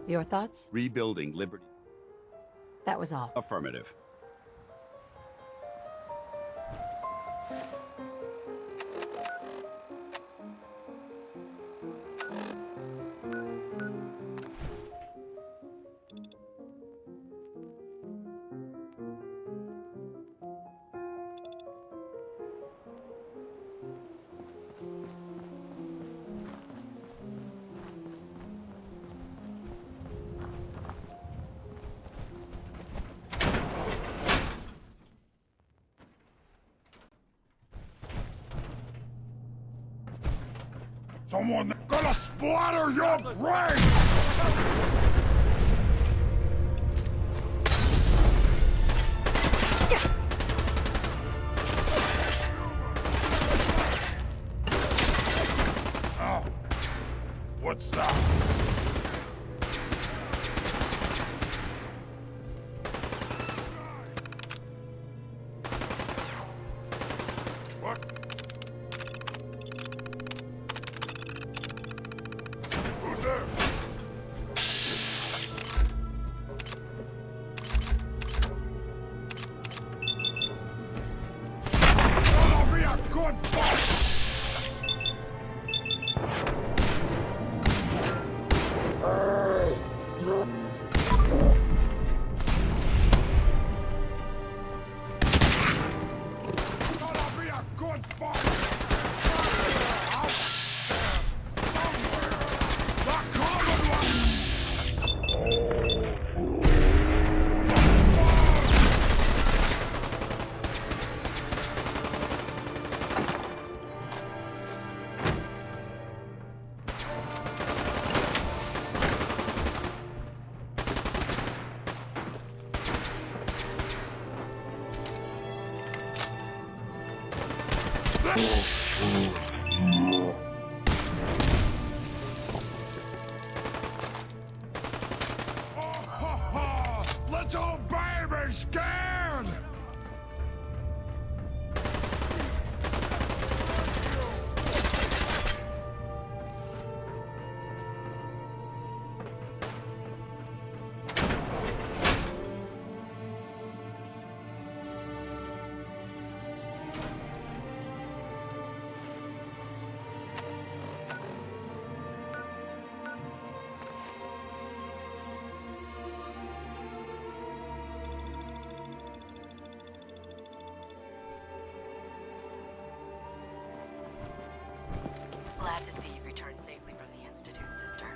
Your thoughts? Rebuilding Liberty. That was all. Affirmative. Someone gonna splatter your brain! Oh, what's that? What? Who's there? Gonna be a good fight! Gonna be a good fight! Out there, somewhere, the Commonwealth! Little baby scared! Glad to see you've returned safely from the Institute, sister.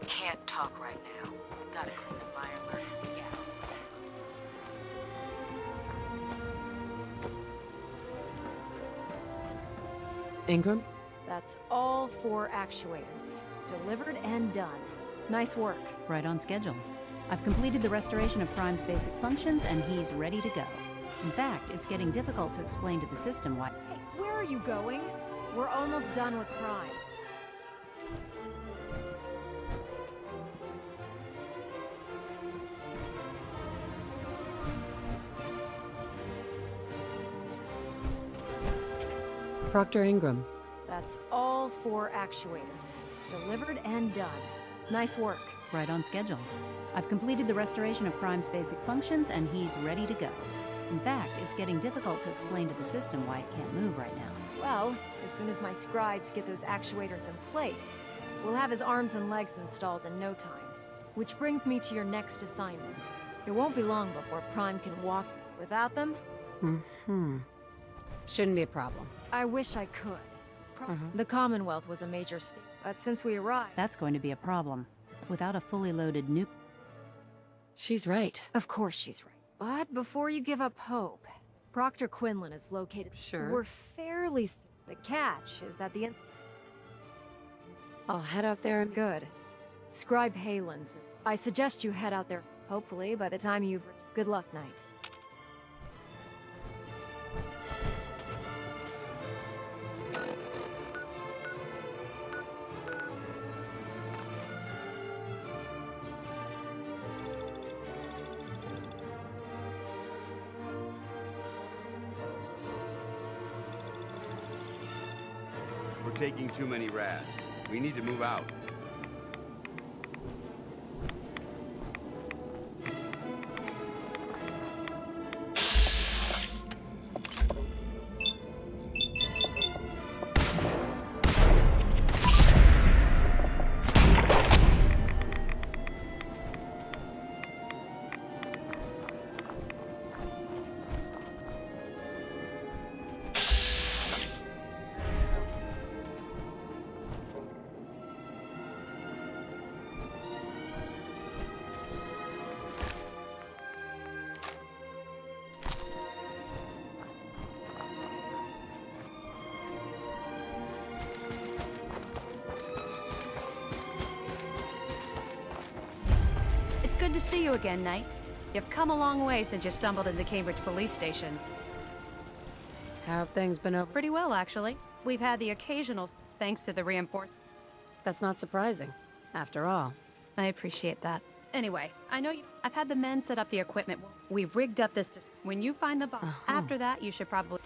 Can't talk right now. Gotta clean the fire first. Yeah. Ingram? That's all 4 actuators. Delivered and done. Nice work. Right on schedule. I've completed the restoration of Prime's basic functions, and he's ready to go. In fact, it's getting difficult to explain to the system why... Hey, where are you going? We're almost done with Prime. Proctor Ingram. That's all 4 actuators. Delivered and done. Nice work. Right on schedule. I've completed the restoration of Prime's basic functions, and he's ready to go. In fact, it's getting difficult to explain to the system why it can't move right now. Well, as soon as my scribes get those actuators in place, we'll have his arms and legs installed in no time. Which brings me to your next assignment. It won't be long before Prime can walk. Without them, Shouldn't be a problem. I wish I could. The Commonwealth was a major state, but since we arrived... That's going to be a problem. Without a fully loaded nuke... She's right. Of course she's right. But before you give up hope, Proctor Quinlan is located... Sure. We're fairly... The catch is that the... I'll head out there and... Good. Scribe Halen says... I suggest you head out there. Hopefully, by the time you've... Good luck, Knight. We're taking too many rads. We need to move out. Good to see you again, Knight. You've come a long way since you stumbled into Cambridge Police Station. How have things been over? Pretty well, actually. We've had the occasional thanks to the reinforcement. That's not surprising. After all. I appreciate that. Anyway, I know I've had the men set up the equipment. We've rigged up this... When you find the bomb, after that, you should probably...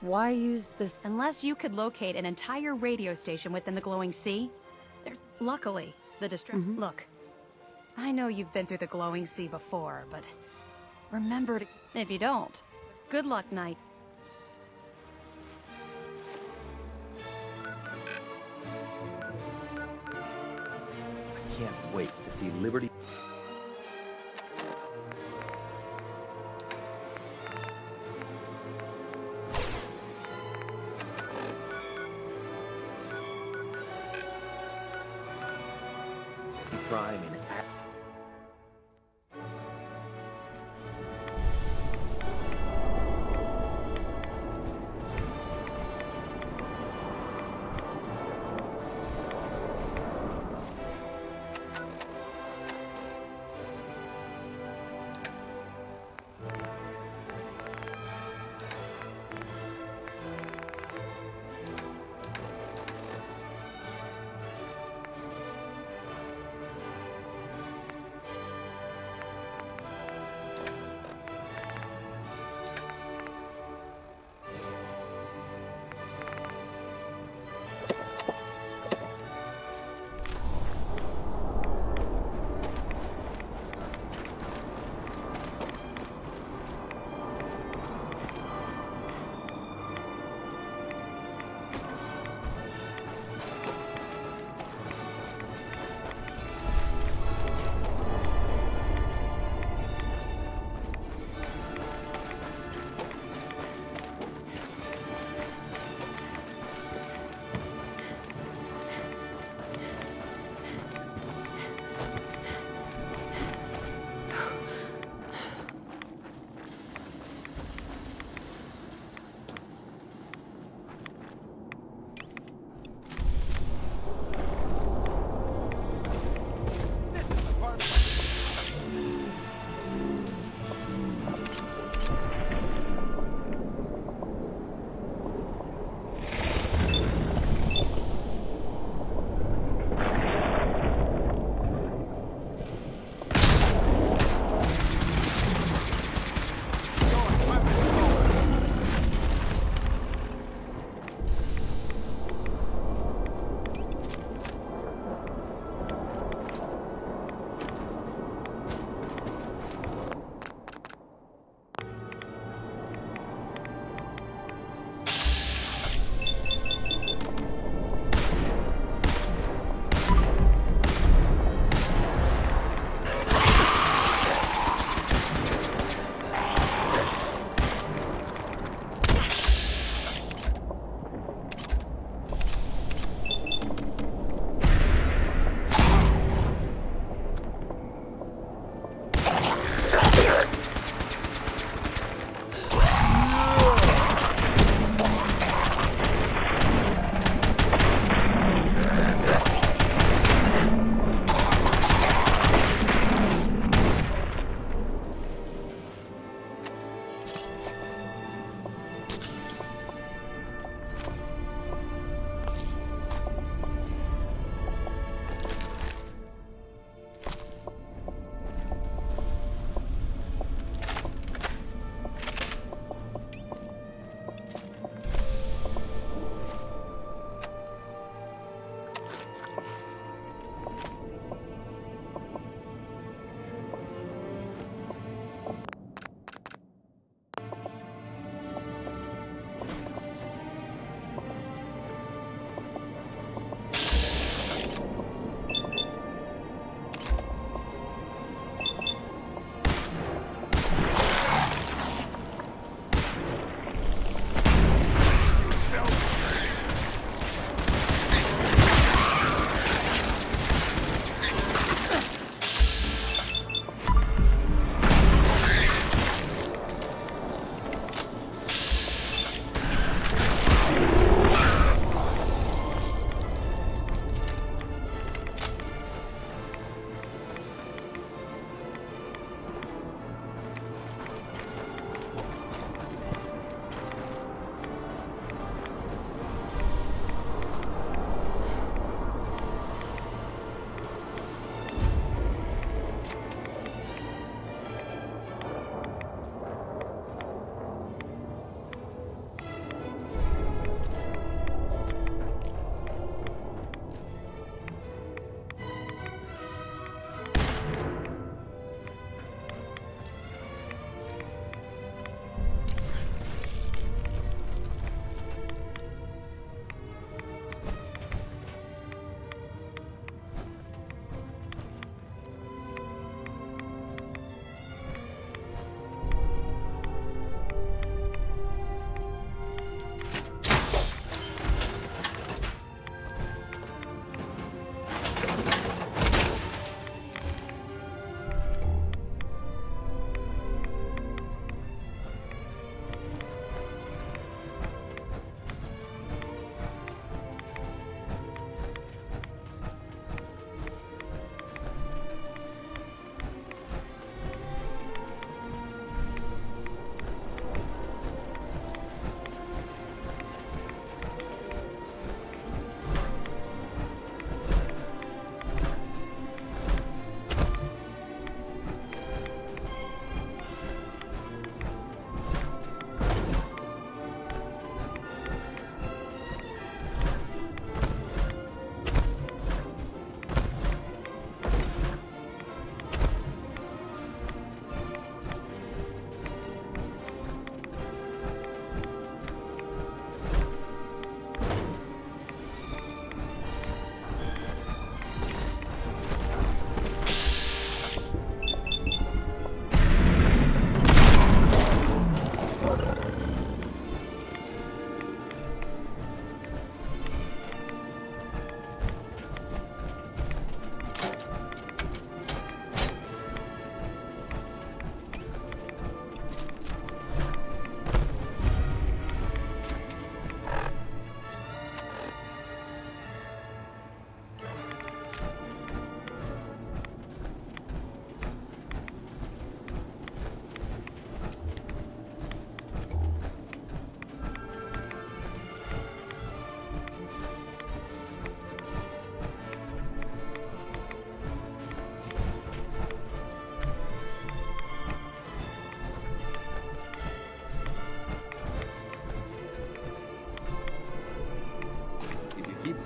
Why use this? Unless you could locate an entire radio station within the glowing sea, there's... Luckily, the Look, I know you've been through the glowing sea before, but... Remember to... If you don't, good luck, Knight. I can't wait to see Liberty. Prime in act.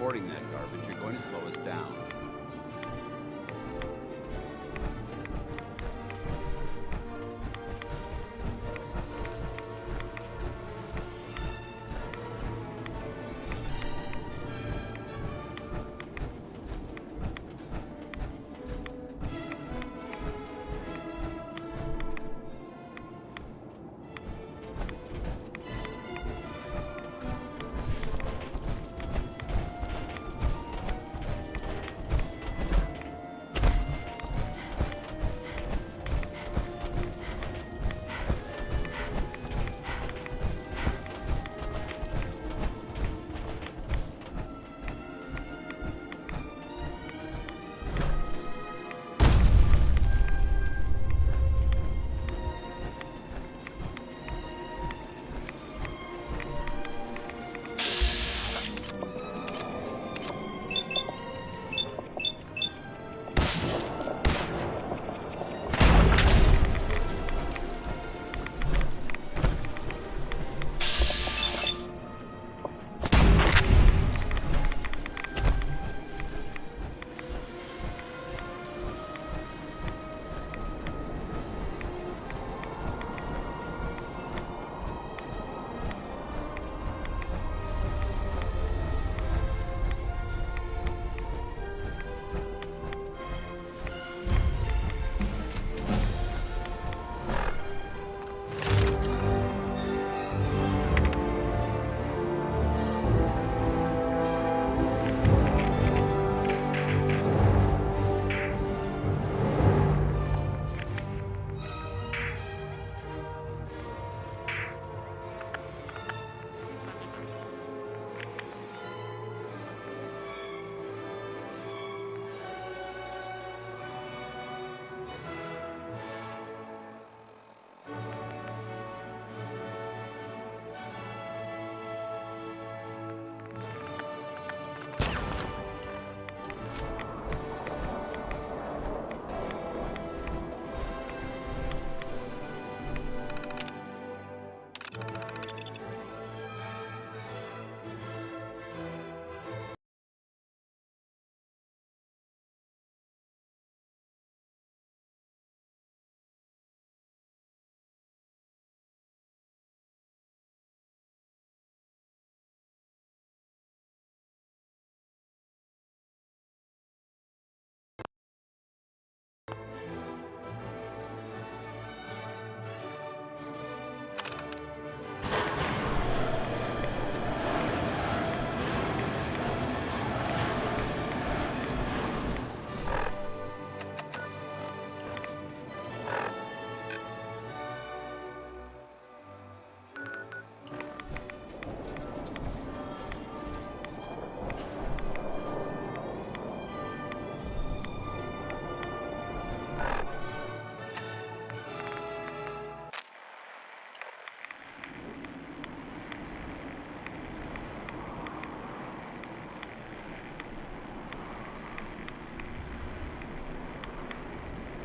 transporting that garbage, you're going to slow us down.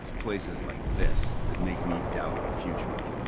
It's places like this that make me doubt the future of humanity.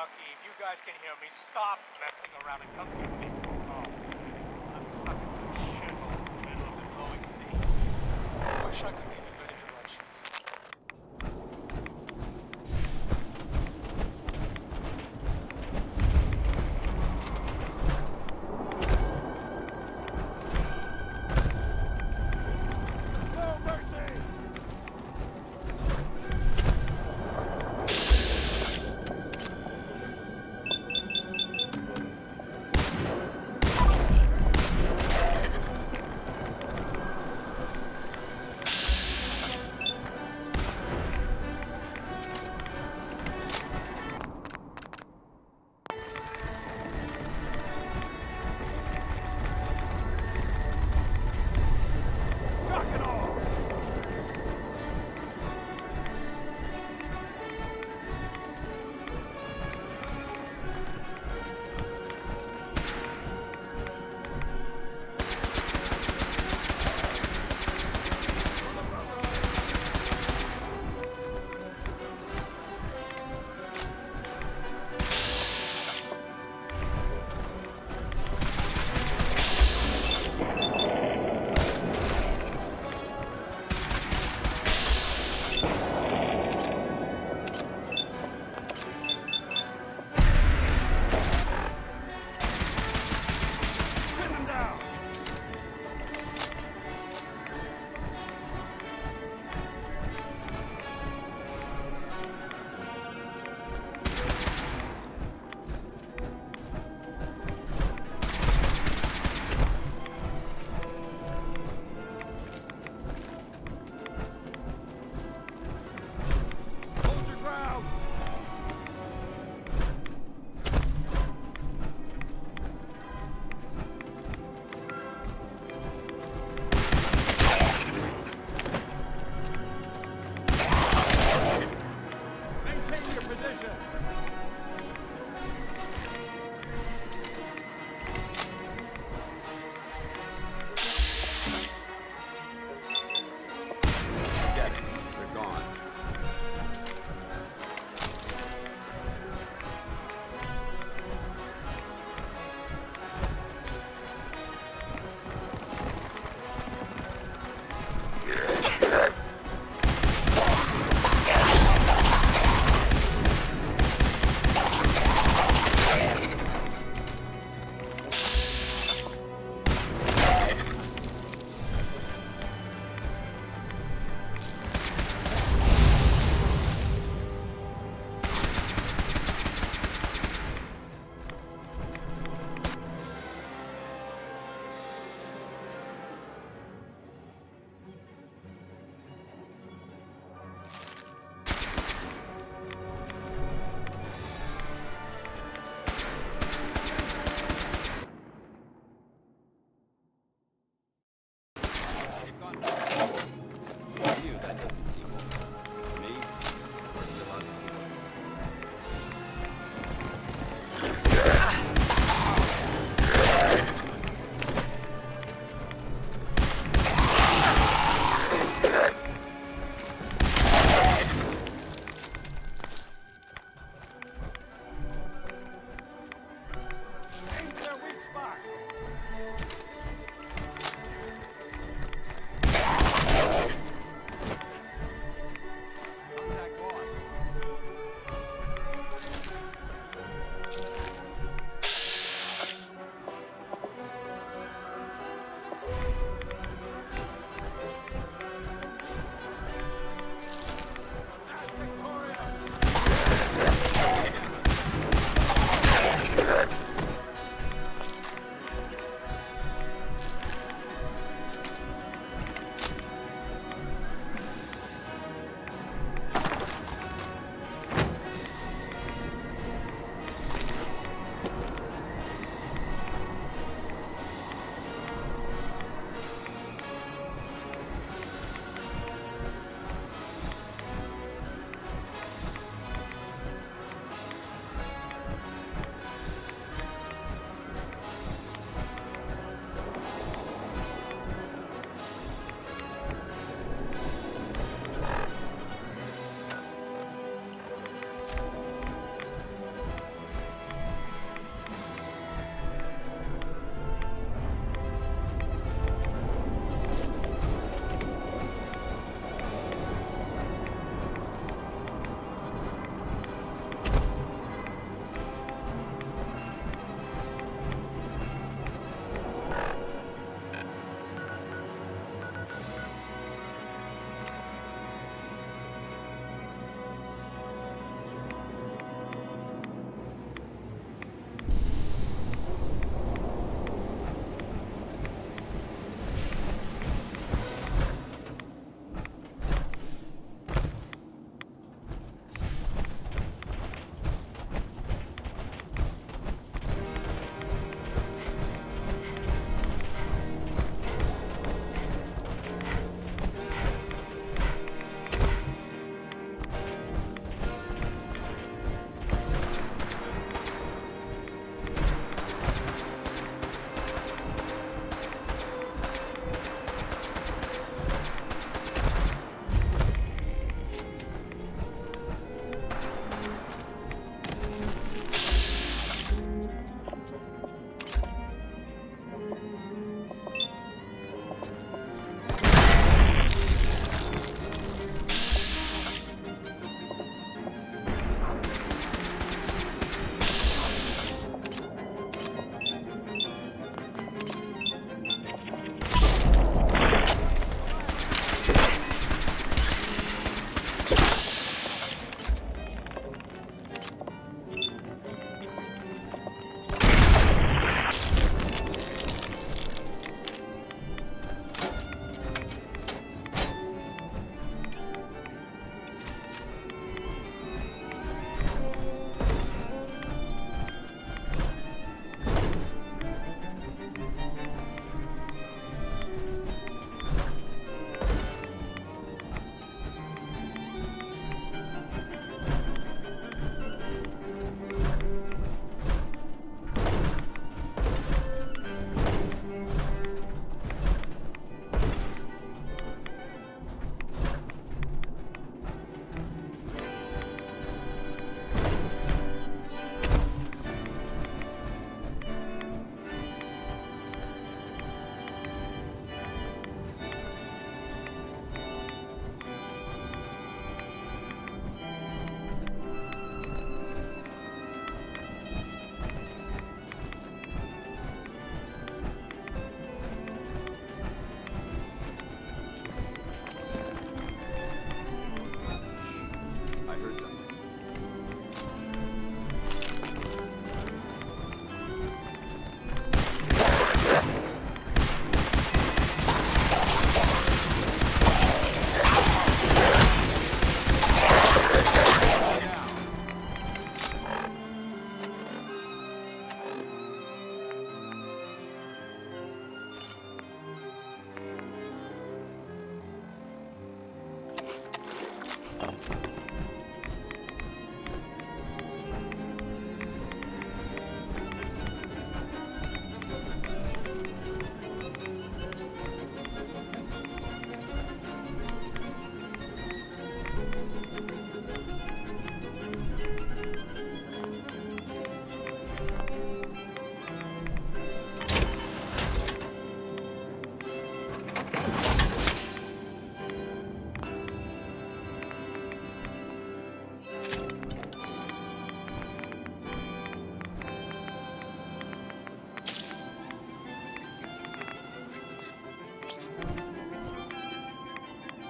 Bucky, if you guys can hear me, stop messing around and come get me. Oh, I'm stuck in some shithole in the middle of the glowing sea. I wish I could give you better directions. No mercy!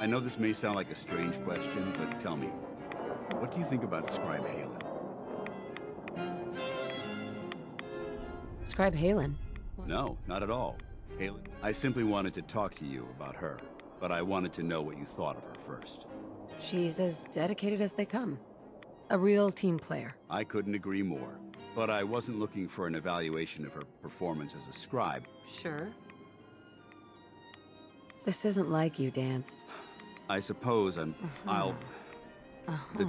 I know this may sound like a strange question, but tell me, what do you think about Scribe Halen? Scribe Halen. No, not at all. Halen, I simply wanted to talk to you about her, but I wanted to know what you thought of her first. She's as dedicated as they come. A real team player. I couldn't agree more, but I wasn't looking for an evaluation of her performance as a scribe. Sure. This isn't like you, Dance. I suppose The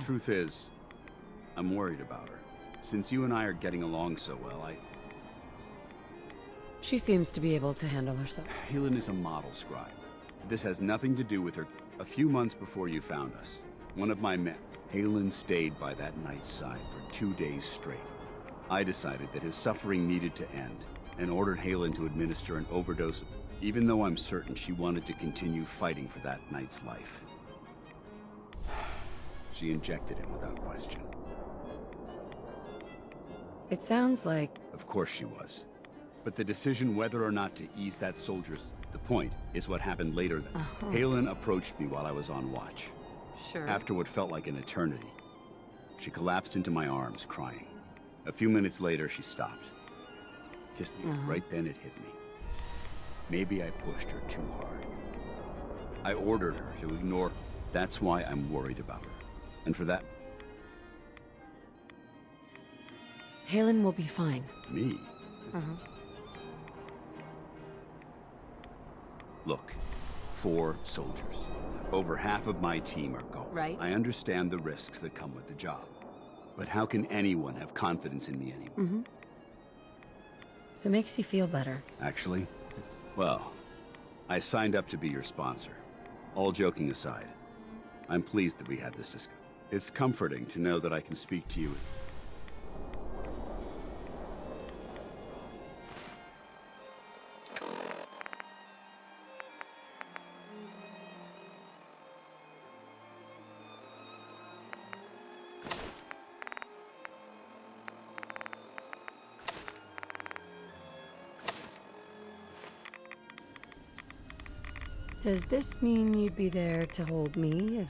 truth is, I'm worried about her. Since you and I are getting along so well, She seems to be able to handle herself. Helen is a model scribe. This has nothing to do with her. A few months before you found us, one of my men, Halen, stayed by that knight's side for 2 days straight. I decided that his suffering needed to end, and ordered Halen to administer an overdose, even though I'm certain she wanted to continue fighting for that knight's life. She injected him without question. It sounds like... Of course she was. But the decision whether or not to ease that soldier's... The point is what happened later then. Halen approached me while I was on watch. Sure. After what felt like an eternity, she collapsed into my arms, crying. A few minutes later, she stopped. Kissed me. Right then it hit me. Maybe I pushed her too hard. I ordered her to ignore. That's why I'm worried about her. And for that... Halen will be fine. Me? Look, 4 soldiers. Over half of my team are gone. Right. I understand the risks that come with the job. But how can anyone have confidence in me anymore? If it makes you feel better. Actually, well, I signed up to be your sponsor. All joking aside, I'm pleased that we had this discussion. It's comforting to know that I can speak to you. Does this mean you'd be there to hold me if...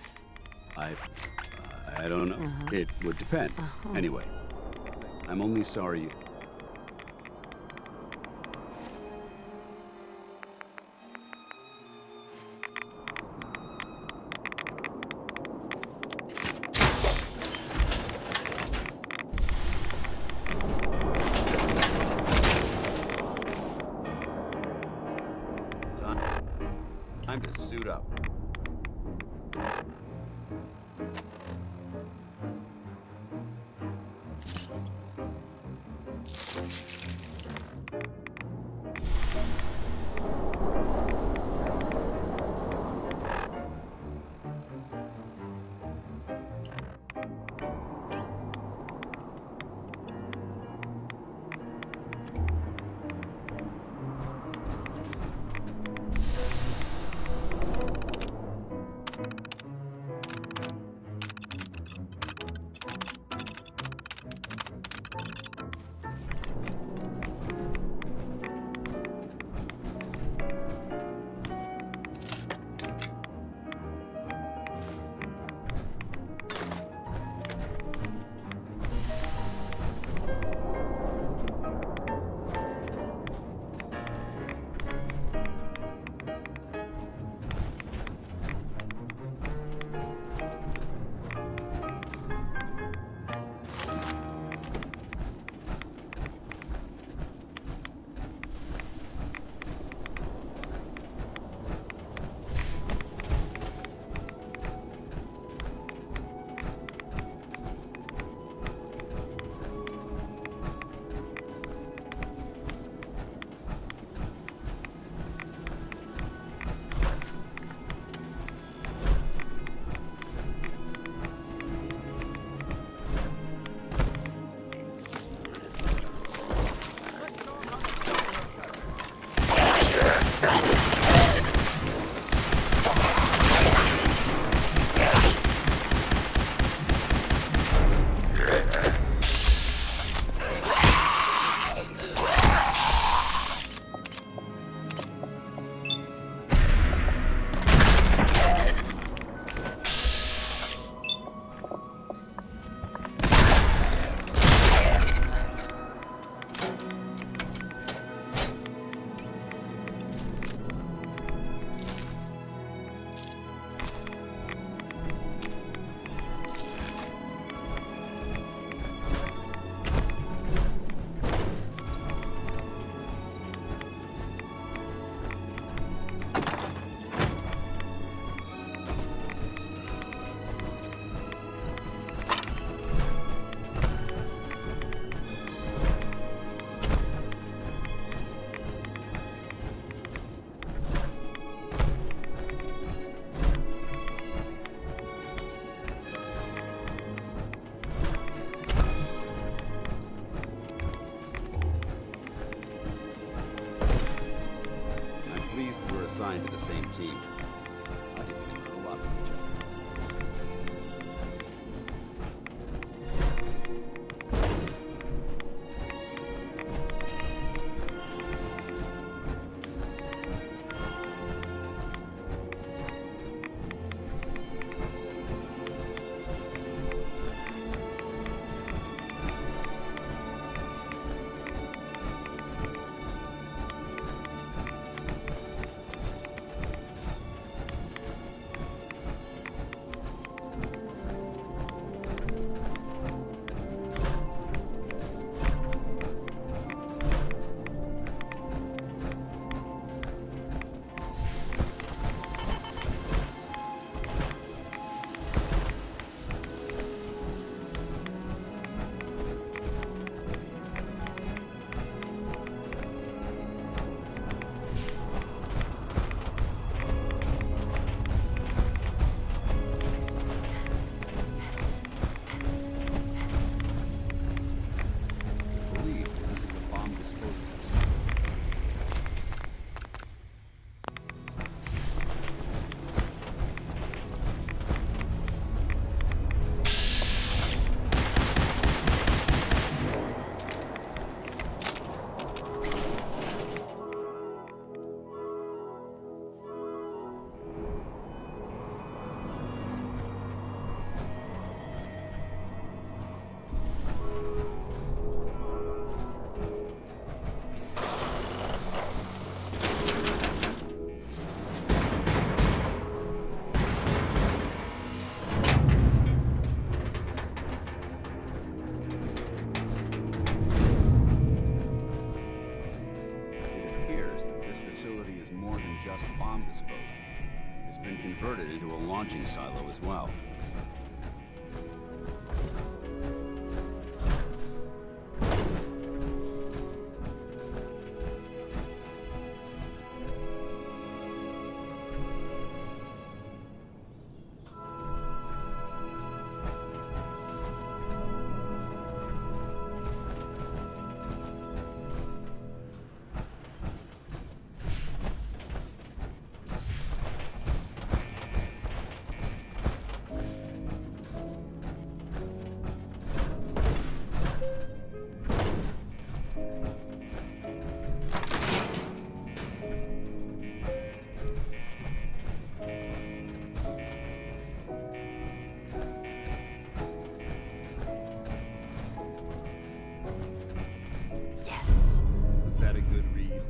I don't know. It would depend. Anyway, I'm only sorry you... Time to suit up. same team. I think we can grow up with each other. More than just bomb disposal. It's been converted into a launching silo as well. Was that a good read?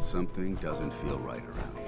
Something doesn't feel right around here.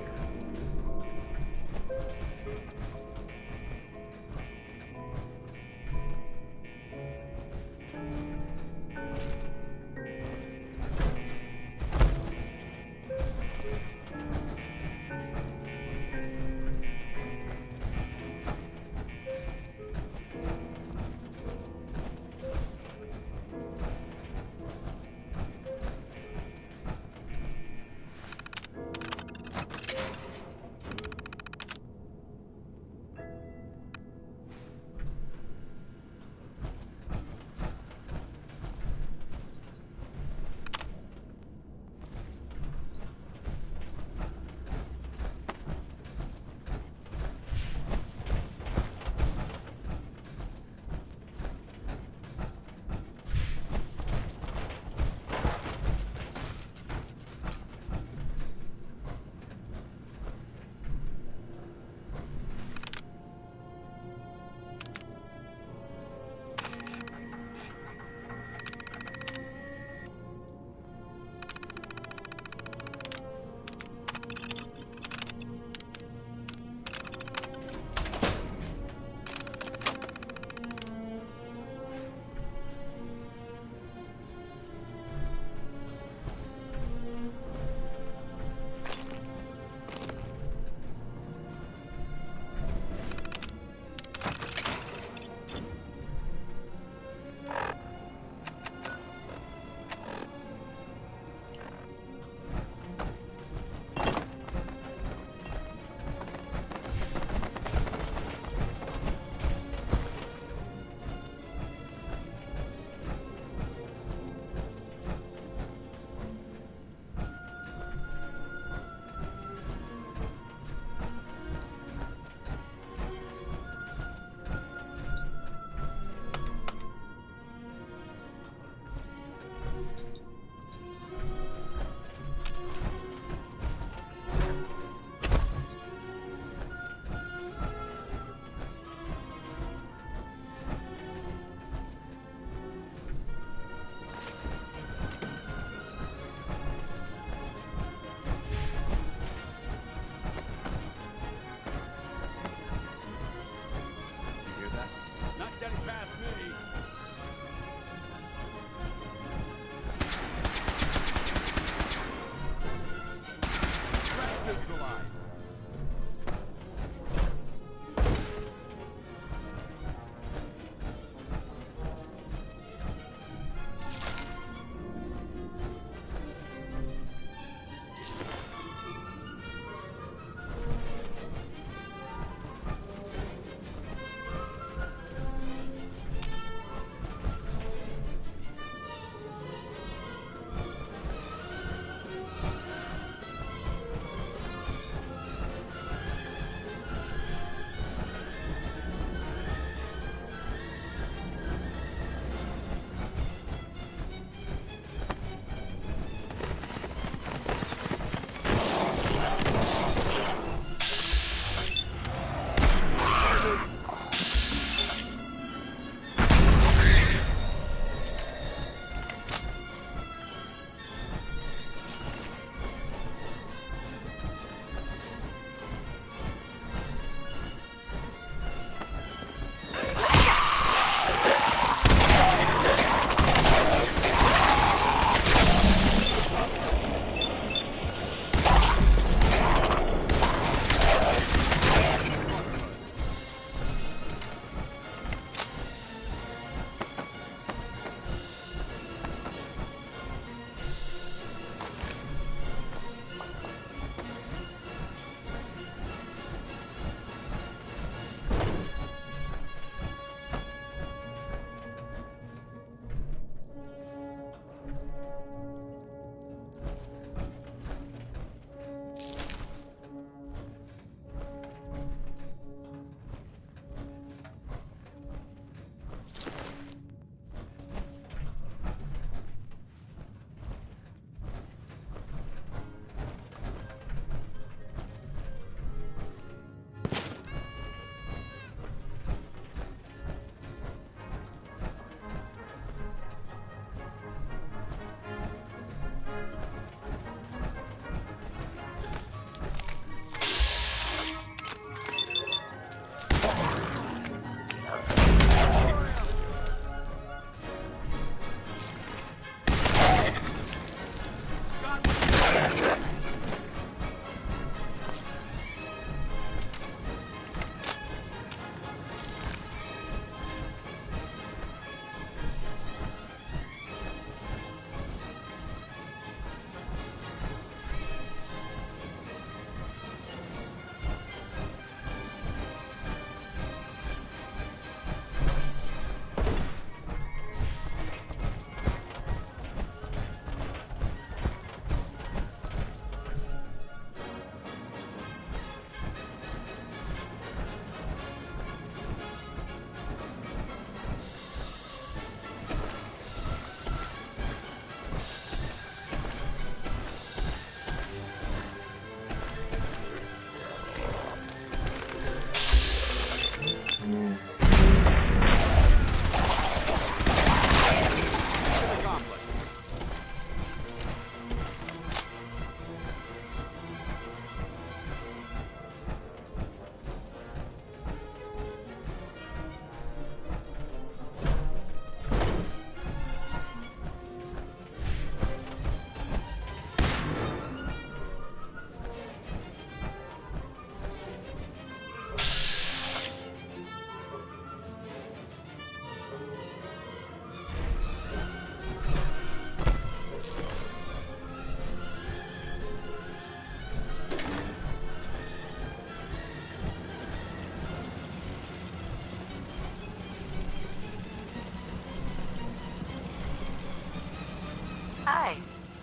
say?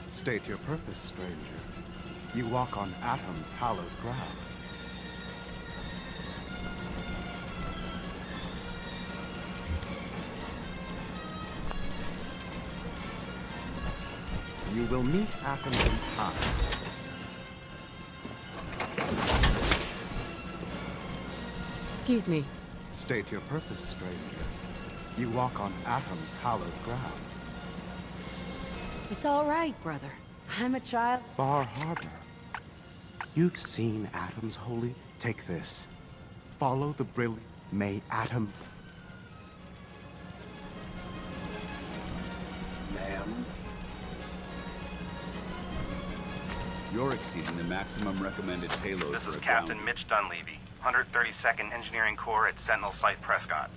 State your purpose, stranger. You walk on Atom's hallowed ground. You will meet Atom in time, sister. Excuse me. State your purpose, stranger. You walk on Atom's hallowed ground. It's all right, brother. I'm a child. Far Harbor. You've seen Atom's holy. Take this. Follow the brilliant. May Atom. Ma'am? You're exceeding the maximum recommended payload. This for is a Captain ground- Mitch Dunleavy, 132nd Engineering Corps at Sentinel Site Prescott.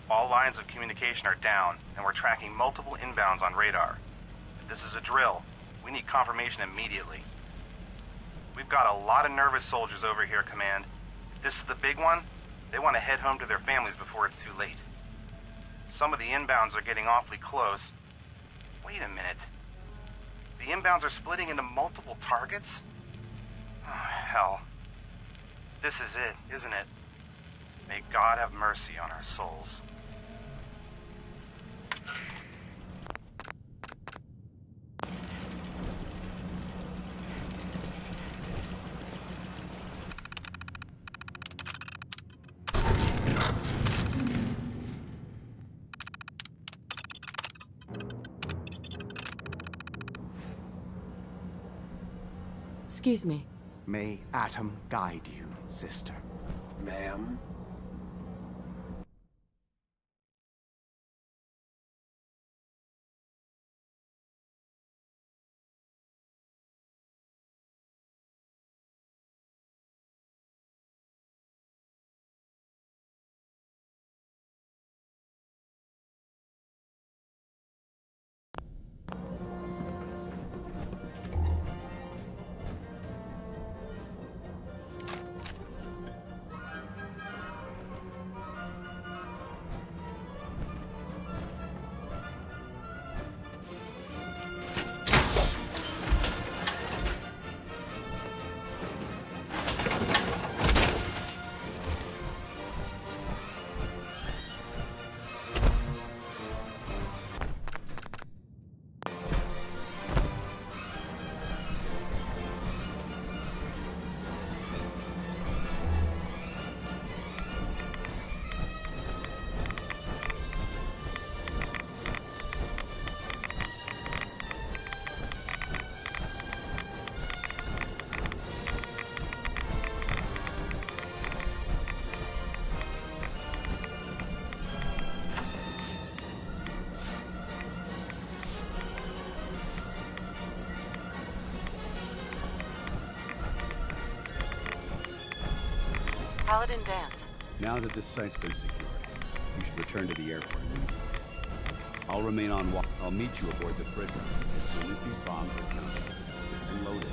All lines of communication are down, and we're tracking multiple inbounds on radar. If this is a drill, we need confirmation immediately. We've got a lot of nervous soldiers over here, Command. If this is the big one, they want to head home to their families before it's too late. Some of the inbounds are getting awfully close. Wait a minute. The inbounds are splitting into multiple targets? Oh, hell. This is it, isn't it? May God have mercy on our souls. Excuse me. May Atom guide you, sister. Ma'am? Paladin dance. Now that this site's been secured, you should return to the airport. I'll remain on watch. I'll meet you aboard the Pridra as soon as these bombs are counted and loaded.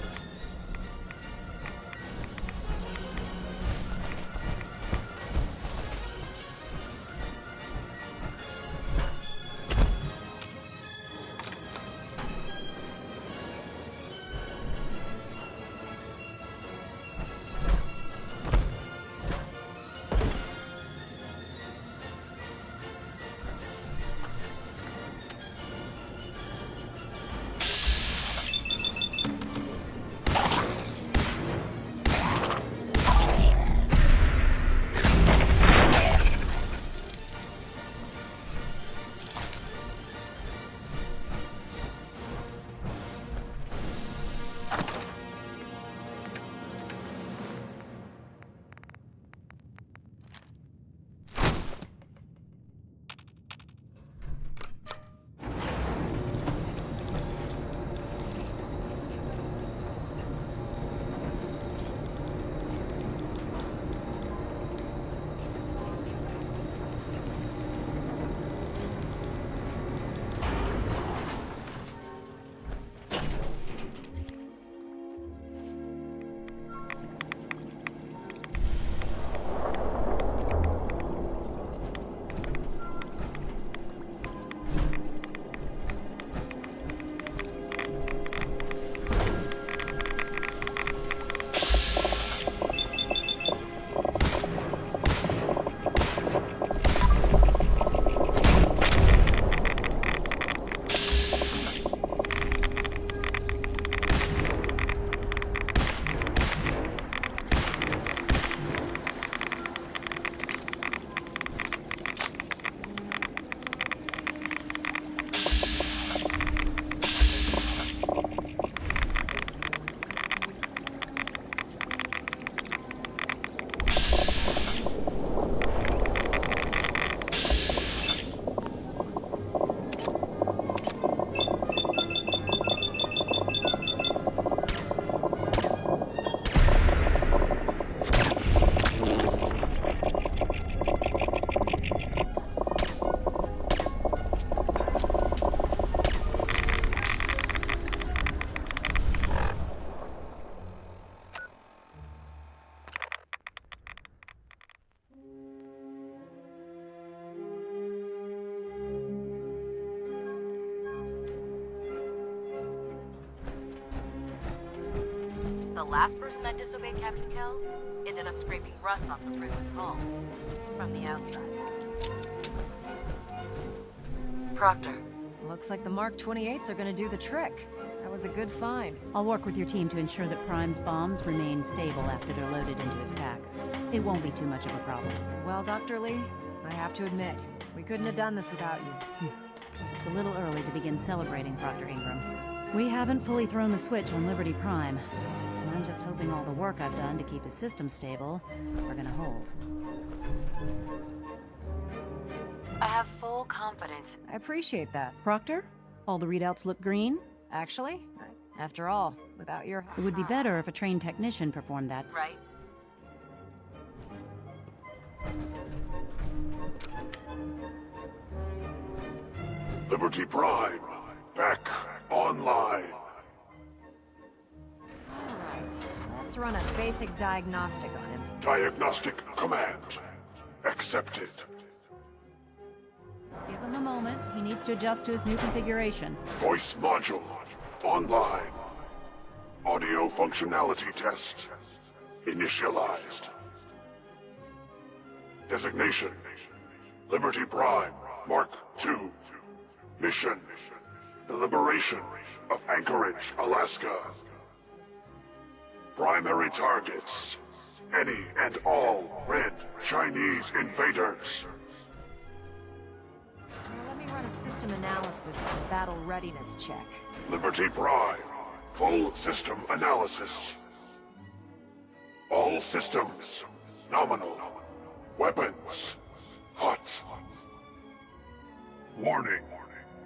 The last person that disobeyed Captain Kells ended up scraping rust off the Privilege Hull from the outside. Proctor. Looks like the Mark 28s are gonna do the trick. That was a good find. I'll work with your team to ensure that Prime's bombs remain stable after they're loaded into his pack. It won't be too much of a problem. Well, Dr. Lee, I have to admit, we couldn't have done this without you. It's a little early to begin celebrating, Proctor Ingram. We haven't fully thrown the switch on Liberty Prime, and I'm just hoping all the work I've done to keep his system stable are gonna hold. I have full confidence. I appreciate that. Proctor, all the readouts look green? Actually, after all, without your It would be better if a trained technician performed that. Right? Liberty Prime, back online. Alright, let's run a basic diagnostic on him. Diagnostic command accepted. Give him a moment. He needs to adjust to his new configuration. Voice module online. Audio functionality test initialized. Designation: Liberty Prime Mark II. Mission: the liberation of Anchorage, Alaska. Primary targets: any and all red Chinese invaders. Now let me run a system analysis and battle readiness check. Liberty Prime, full system analysis. All systems nominal. Weapons hot. Warning: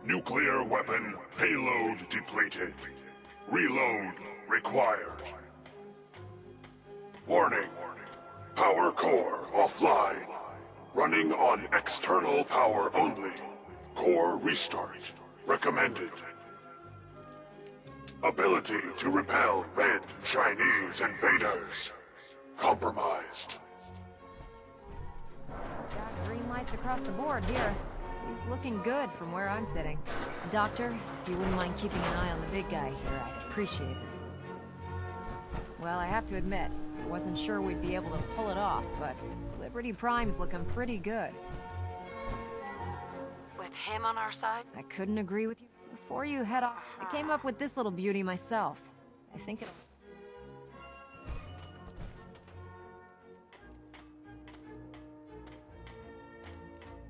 nuclear weapon payload depleted. Reload required. Warning: power core offline. Running on external power only. Core restart recommended. Ability to repel red Chinese invaders compromised. Got green lights across the board here. He's looking good from where I'm sitting. Doctor, if you wouldn't mind keeping an eye on the big guy here, I'd appreciate it. Well, I have to admit, I wasn't sure we'd be able to pull it off, but Liberty Prime's looking pretty good. With him on our side? I couldn't agree with you. Before you head off, I came up with this little beauty myself. I think it'll...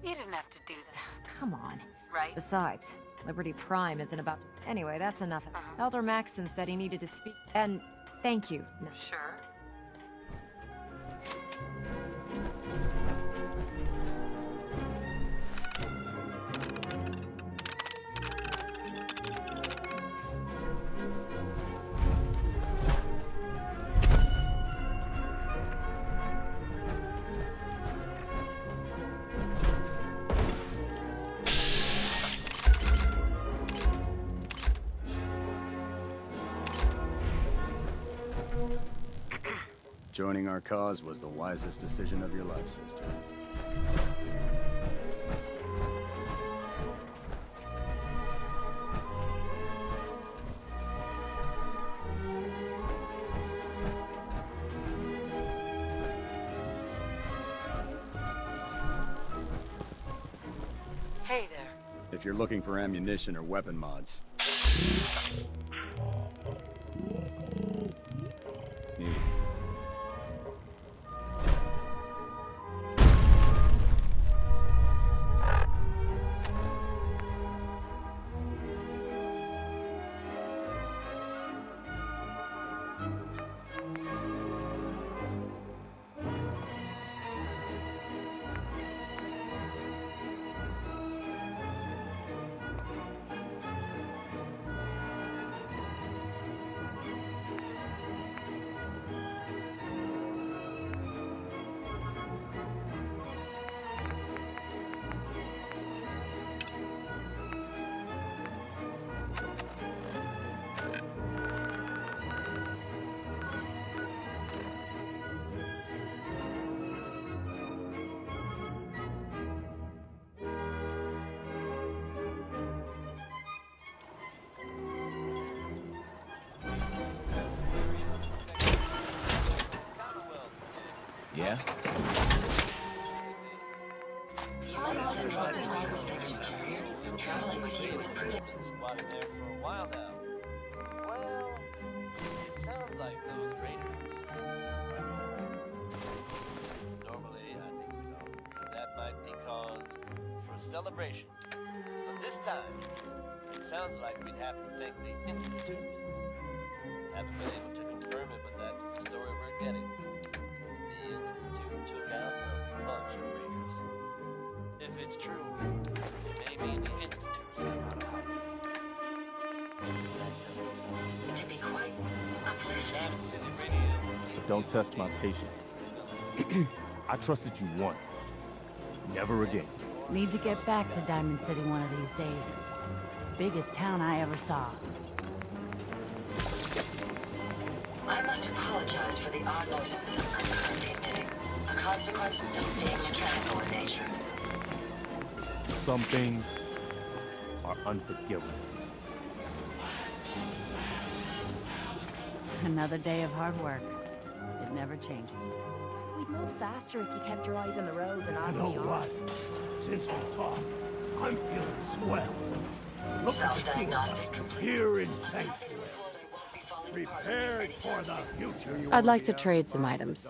You didn't have to do that. Come on. Right? Besides, Liberty Prime isn't about... Anyway, that's enough. Elder Maxson said he needed to speak, and thank you. No. Sure. Joining our cause was the wisest decision of your life, sister. Hey there. If you're looking for ammunition or weapon mods, need. spotted there for a while now. Well, it sounds like those raiders. Normally, I think we don't. That might be cause for a celebration. But this time, it sounds like we'd have to thank the Institute. Haven't been able to confirm it, but that's the story we're getting. The Institute took out a bunch of raiders. If it's true, it may mean the Institute's come out of hiding. To be quite uplifting. City Radio. Don't test my patience. I trusted you once. Never again. Need to get back to Diamond City one of these days. Biggest town I ever saw. I must apologize for the odd noises I'm currently emitting. A consequence of being mechanical in nature. Some things are unforgivable. Another day of hard work. It never changes. We'd move faster if you kept your eyes on the roads and on the what? Since we talked, I'm feeling swell. Look at the two of us here in sanctuary. Prepared for the future. I'd like to trade some items.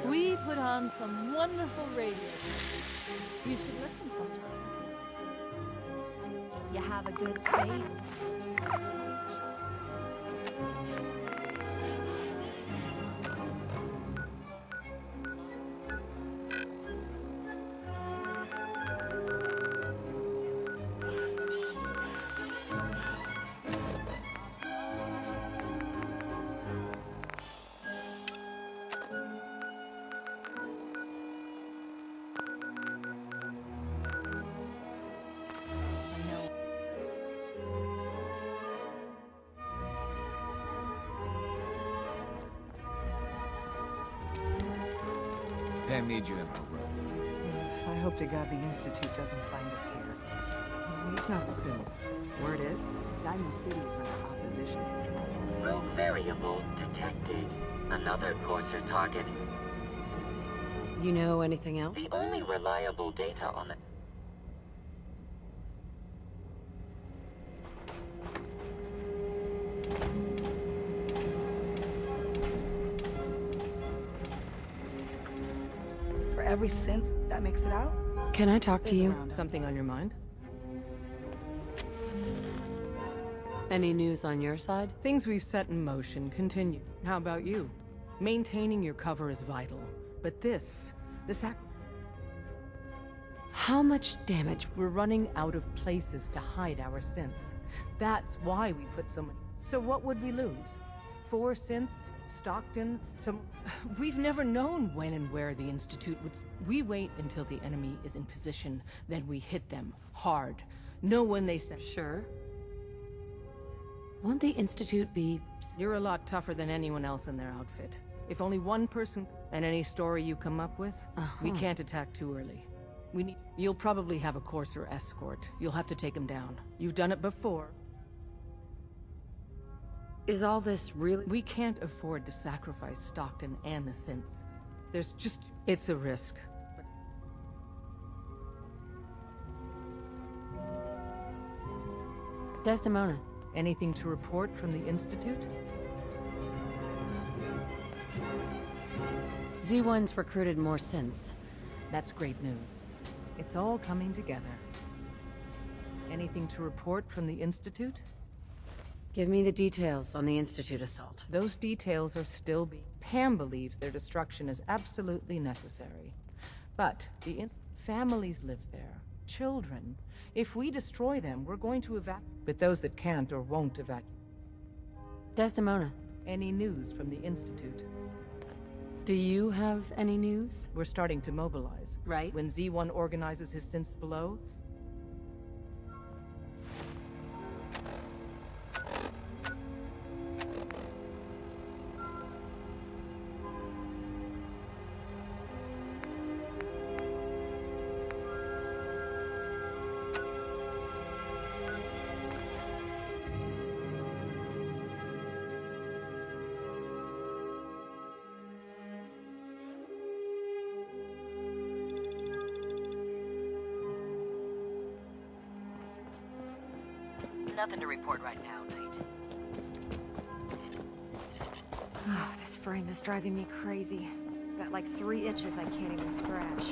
We put on some wonderful radio. You should listen sometime. You have a good save. Pam needs you in her room. I hope to God the Institute doesn't find us here. At least not soon. Word is, Diamond City is under opposition control. Rogue variable detected. Another coarser target. You know anything else? The only reliable data on it. For every synth that makes it out? Can I talk to you? Something on your mind? Any news on your side? Things we've set in motion continue. How about you? Maintaining your cover is vital. But this How much damage? We're running out of places to hide our synths. That's why we put so many. So what would we lose? 4 synths? Stockton? We've never known when and where the Institute would... We wait until the enemy is in position, then we hit them hard. Know when they send... Sure. Won't the Institute be... You're a lot tougher than anyone else in their outfit. If only one person... And any story you come up with, we can't attack too early. You'll probably have a courser escort. You'll have to take him down. You've done it before. Is all this really... We can't afford to sacrifice Stockton and the synths. There's just... It's a risk. Desdemona. Anything to report from the Institute? Z1's recruited more synths. That's great news. It's all coming together. Anything to report from the Institute? Give me the details on the Institute assault. Those details are still being... Pam believes their destruction is absolutely necessary. But the families live there. Children. If we destroy them, we're going to evacuate. But those that can't or won't evacuate. Desdemona. Any news from the Institute? Do you have any news? We're starting to mobilize. Right. When Z1 organizes his synths below, Nothing to report right now, Knight. Oh, this frame is driving me crazy. Got like 3 itches I can't even scratch.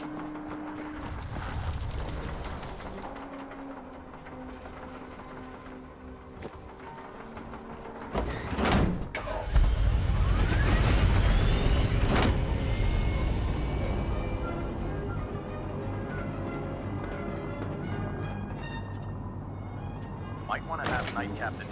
Might want to have Night Captain.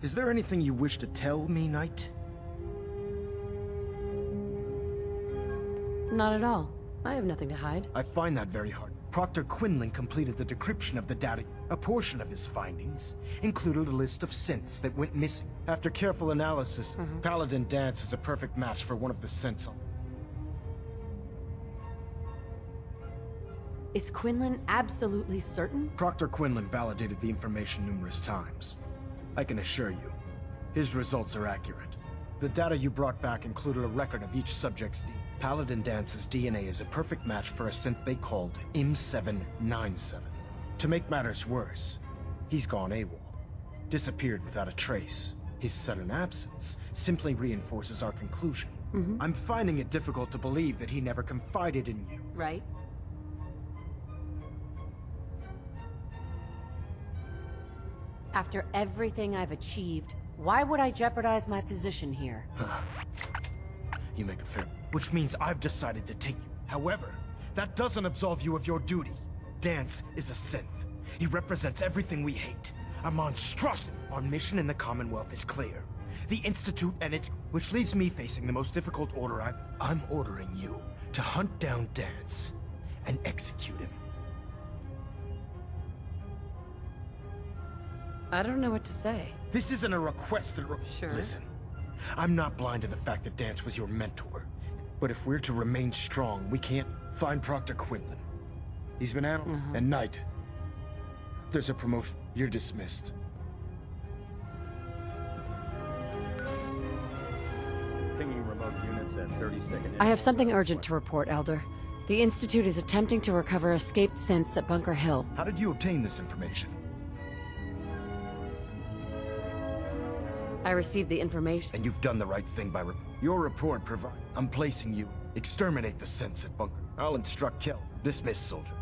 Is there anything you wish to tell me, Knight? Not at all. I have nothing to hide. I find that very hard. Proctor Quinlan completed the decryption of the data. A portion of his findings included a list of synths that went missing. After careful analysis, Paladin Danse is a perfect match for one of the synths. Is Quinlan absolutely certain? Proctor Quinlan validated the information numerous times. I can assure you, his results are accurate. The data you brought back included a record of each subject's DNA. Paladin Dance's DNA is a perfect match for a synth they called M797. To make matters worse, he's gone AWOL. Disappeared without a trace. His sudden absence simply reinforces our conclusion. I'm finding it difficult to believe that he never confided in you. Right. After everything I've achieved, why would I jeopardize my position here? You make a fair... Which means I've decided to take you. However, that doesn't absolve you of your duty. Danse is a synth. He represents everything we hate. A monstrosity. Our mission in the Commonwealth is clear. The Institute and its... Which leaves me facing the most difficult order I'm ordering you to hunt down Danse and execute him. I don't know what to say. This isn't a request that... Sure. Listen, I'm not blind to the fact that Danse was your mentor. But if we're to remain strong, we can't find Proctor Quinlan. He's been out. And Knight, there's a promotion. You're dismissed. Pinging remote units at 30-second. I have something urgent to report, Elder. The Institute is attempting to recover escaped synths at Bunker Hill. How did you obtain this information? I received the information. And you've done the right thing by your report provide. I'm placing you. Exterminate the synths at Bunker. I'll instruct Kel. Dismiss, soldier.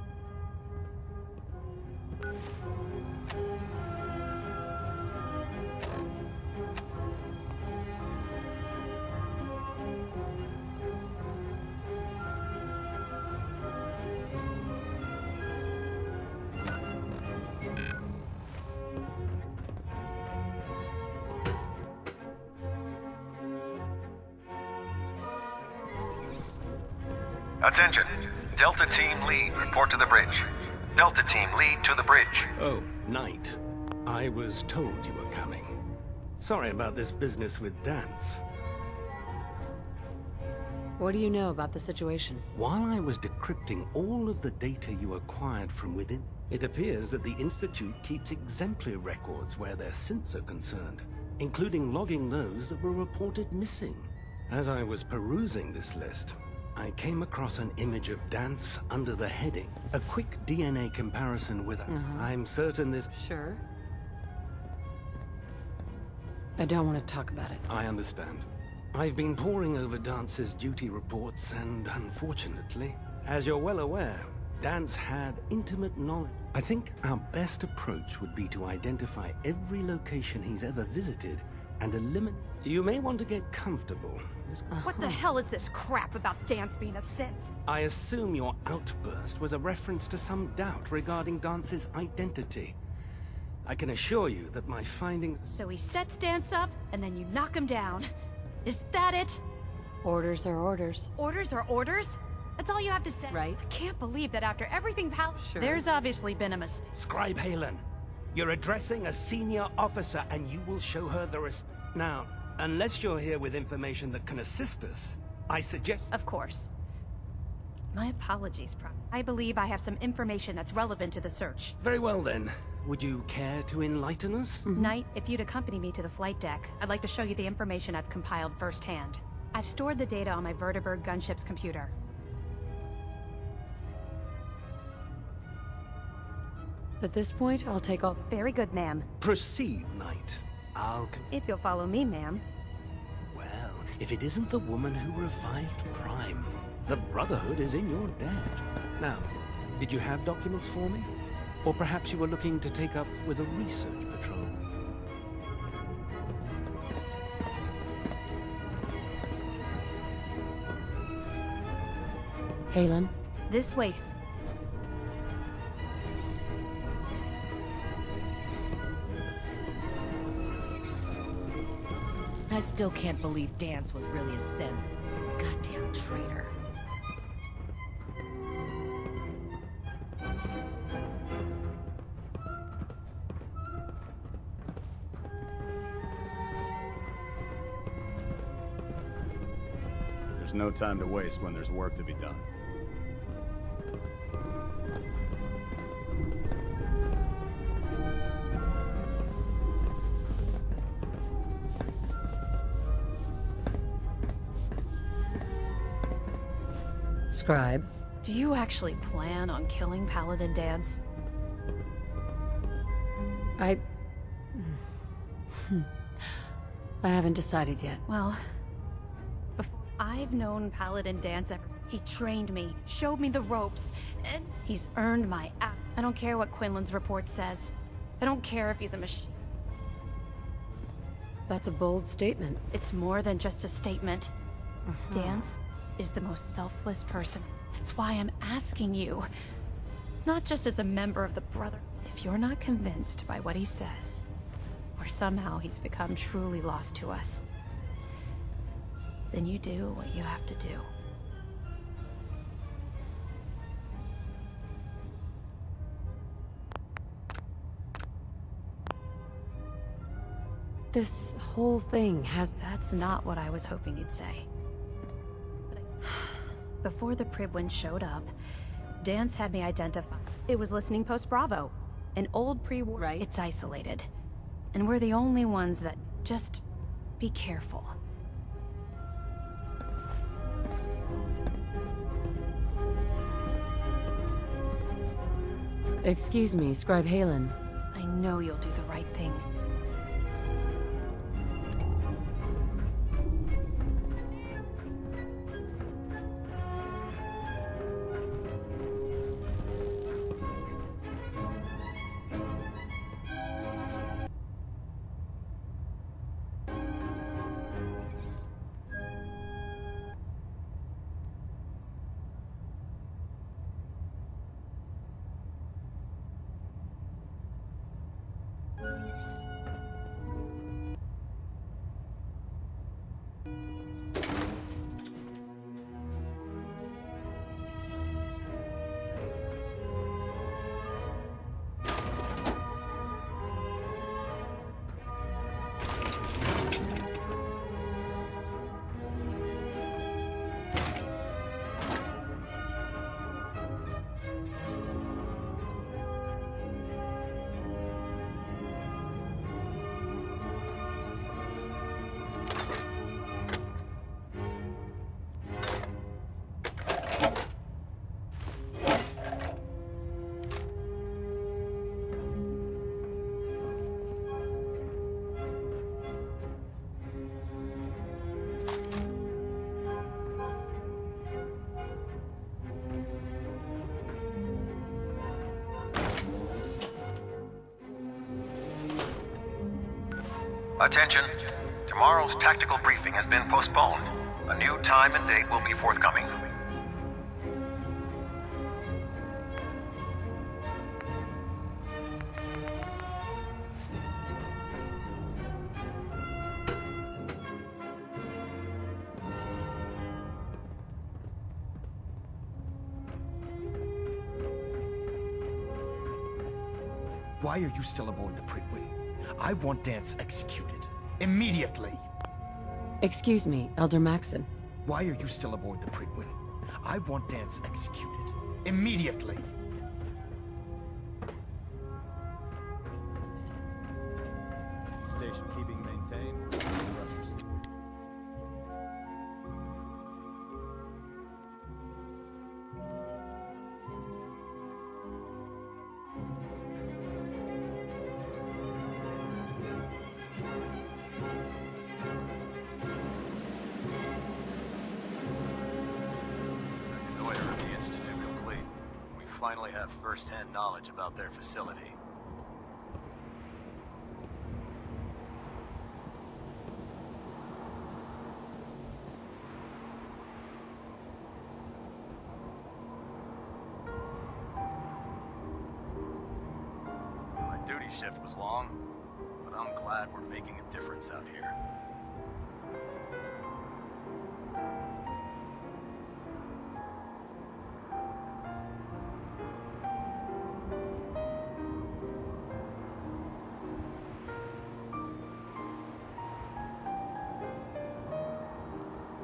Attention. Delta Team Lead, report to the bridge. Delta Team Lead to the bridge. Oh, Knight. I was told you were coming. Sorry about this business with Danse. What do you know about the situation? While I was decrypting all of the data you acquired from within, it appears that the Institute keeps exemplary records where their synths are concerned, including logging those that were reported missing. As I was perusing this list, I came across an image of Danse under the heading. A quick DNA comparison with I'm certain this... Sure. I don't want to talk about it. I understand. I've been poring over Dance's duty reports and, unfortunately, as you're well aware, Danse had intimate knowledge. I think our best approach would be to identify every location he's ever visited and eliminate... You may want to get comfortable. What the hell is this crap about Danse being a synth? I assume your outburst was a reference to some doubt regarding Dance's identity. I can assure you that my findings... So he sets Danse up, and then you knock him down. Is that it? Orders are orders. Orders are orders? That's all you have to say? Right. I can't believe that after everything Sure. There's obviously been a mistake. Scribe Halen, you're addressing a senior officer, and you will show her the respect. Now, unless you're here with information that can assist us, I suggest... Of course. My apologies, I believe I have some information that's relevant to the search. Very well, then. Would you care to enlighten us? Knight, if you'd accompany me to the flight deck, I'd like to show you the information I've compiled firsthand. I've stored the data on my Vertibird gunship's computer. At this point, I'll take all... Very good, ma'am. Proceed, Knight. If you'll follow me, ma'am. Well, if it isn't the woman who revived Prime, the Brotherhood is in your debt. Now, did you have documents for me? Or perhaps you were looking to take up with a research patrol? Halen? This way. I still can't believe dance was really a synth. Goddamn traitor. There's no time to waste when there's work to be done. Scribe. Do you actually plan on killing Paladin Dance? I haven't decided yet. Well, I've known Paladin Dance ever. He trained me, showed me the ropes, and he's earned my I don't care what Quinlan's report says. I don't care if he's a machine. That's a bold statement. It's more than just a statement. Dance is the most selfless person. That's why I'm asking you. Not just as a member of the Brother. If you're not convinced by what he says, or somehow he's become truly lost to us, then you do what you have to do. This whole thing has... That's not what I was hoping you'd say. Before the Pribwin showed up, Dance had me identify. It was Listening Post Bravo, an old pre-war... Right. It's isolated. And we're the only ones that... Just be careful. Excuse me, Scribe Halen. I know you'll do the right thing. Attention. Tomorrow's tactical briefing has been postponed. A new time and date will be forthcoming. Why are you still aboard the Pribwin? I want Dance executed. Immediately! Excuse me, Elder Maxon. Why are you still aboard the Pribwin? I want Dance executed. Immediately! station keeping maintained. The rest are still. Order of the Institute complete. We finally have first-hand knowledge about their facility. My duty shift was long, but I'm glad we're making a difference out here.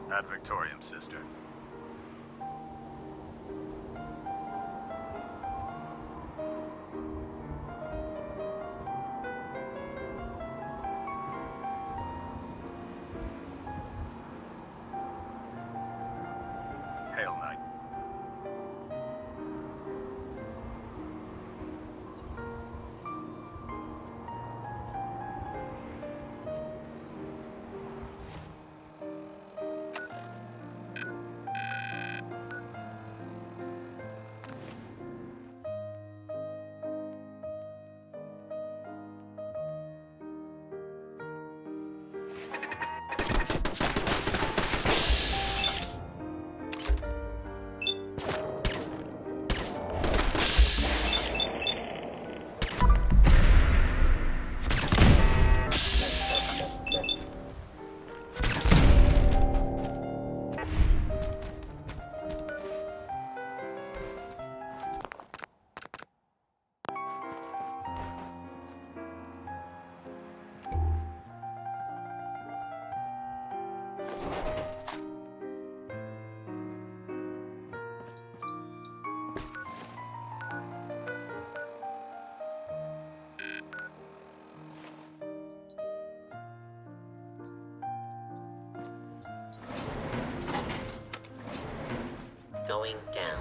Ad Victorium, sister. Hail, Knight. Going down.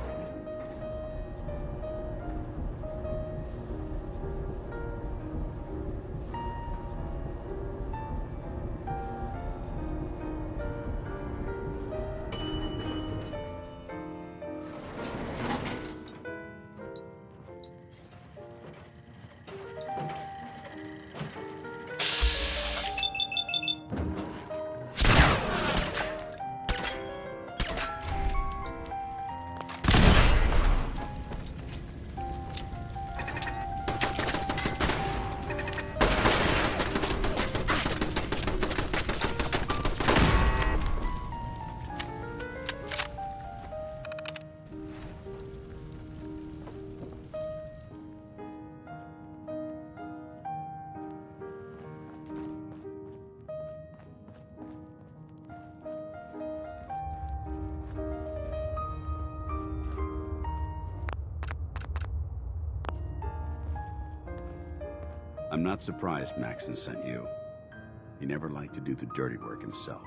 I'm not surprised Maxon sent you. He never liked to do the dirty work himself.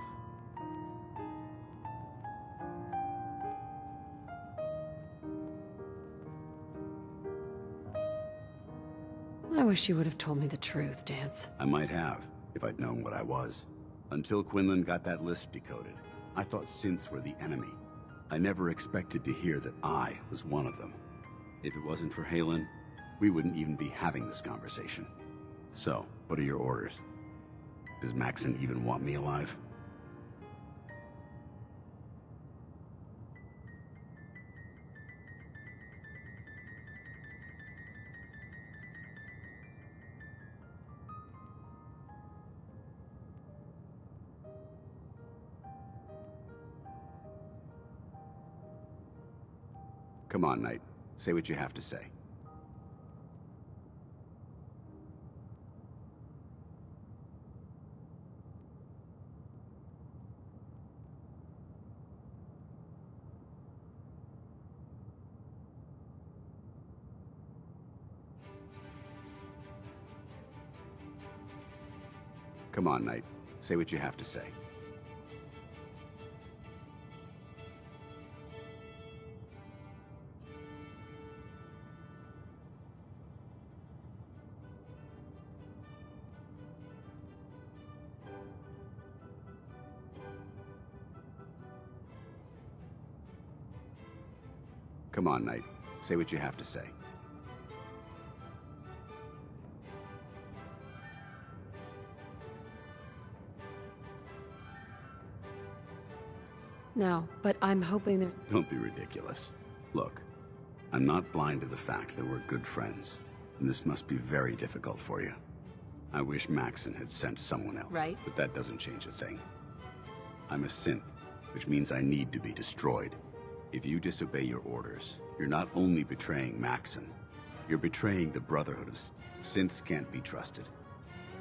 I wish you would have told me the truth, Dance. I might have, if I'd known what I was. Until Quinlan got that list decoded, I thought synths were the enemy. I never expected to hear that I was one of them. If it wasn't for Halen, we wouldn't even be having this conversation. So, what are your orders? Does Maxon even want me alive? Come on, Knight. Say what you have to say. Come on, Knight. Say what you have to say. Come on, Knight. Say what you have to say. No, but I'm hoping there's... Don't be ridiculous. Look, I'm not blind to the fact that we're good friends, and this must be very difficult for you. I wish Maxon had sent someone else. Right. But that doesn't change a thing. I'm a synth, which means I need to be destroyed. If you disobey your orders, you're not only betraying Maxon, you're betraying the Brotherhood of Synths can't be trusted.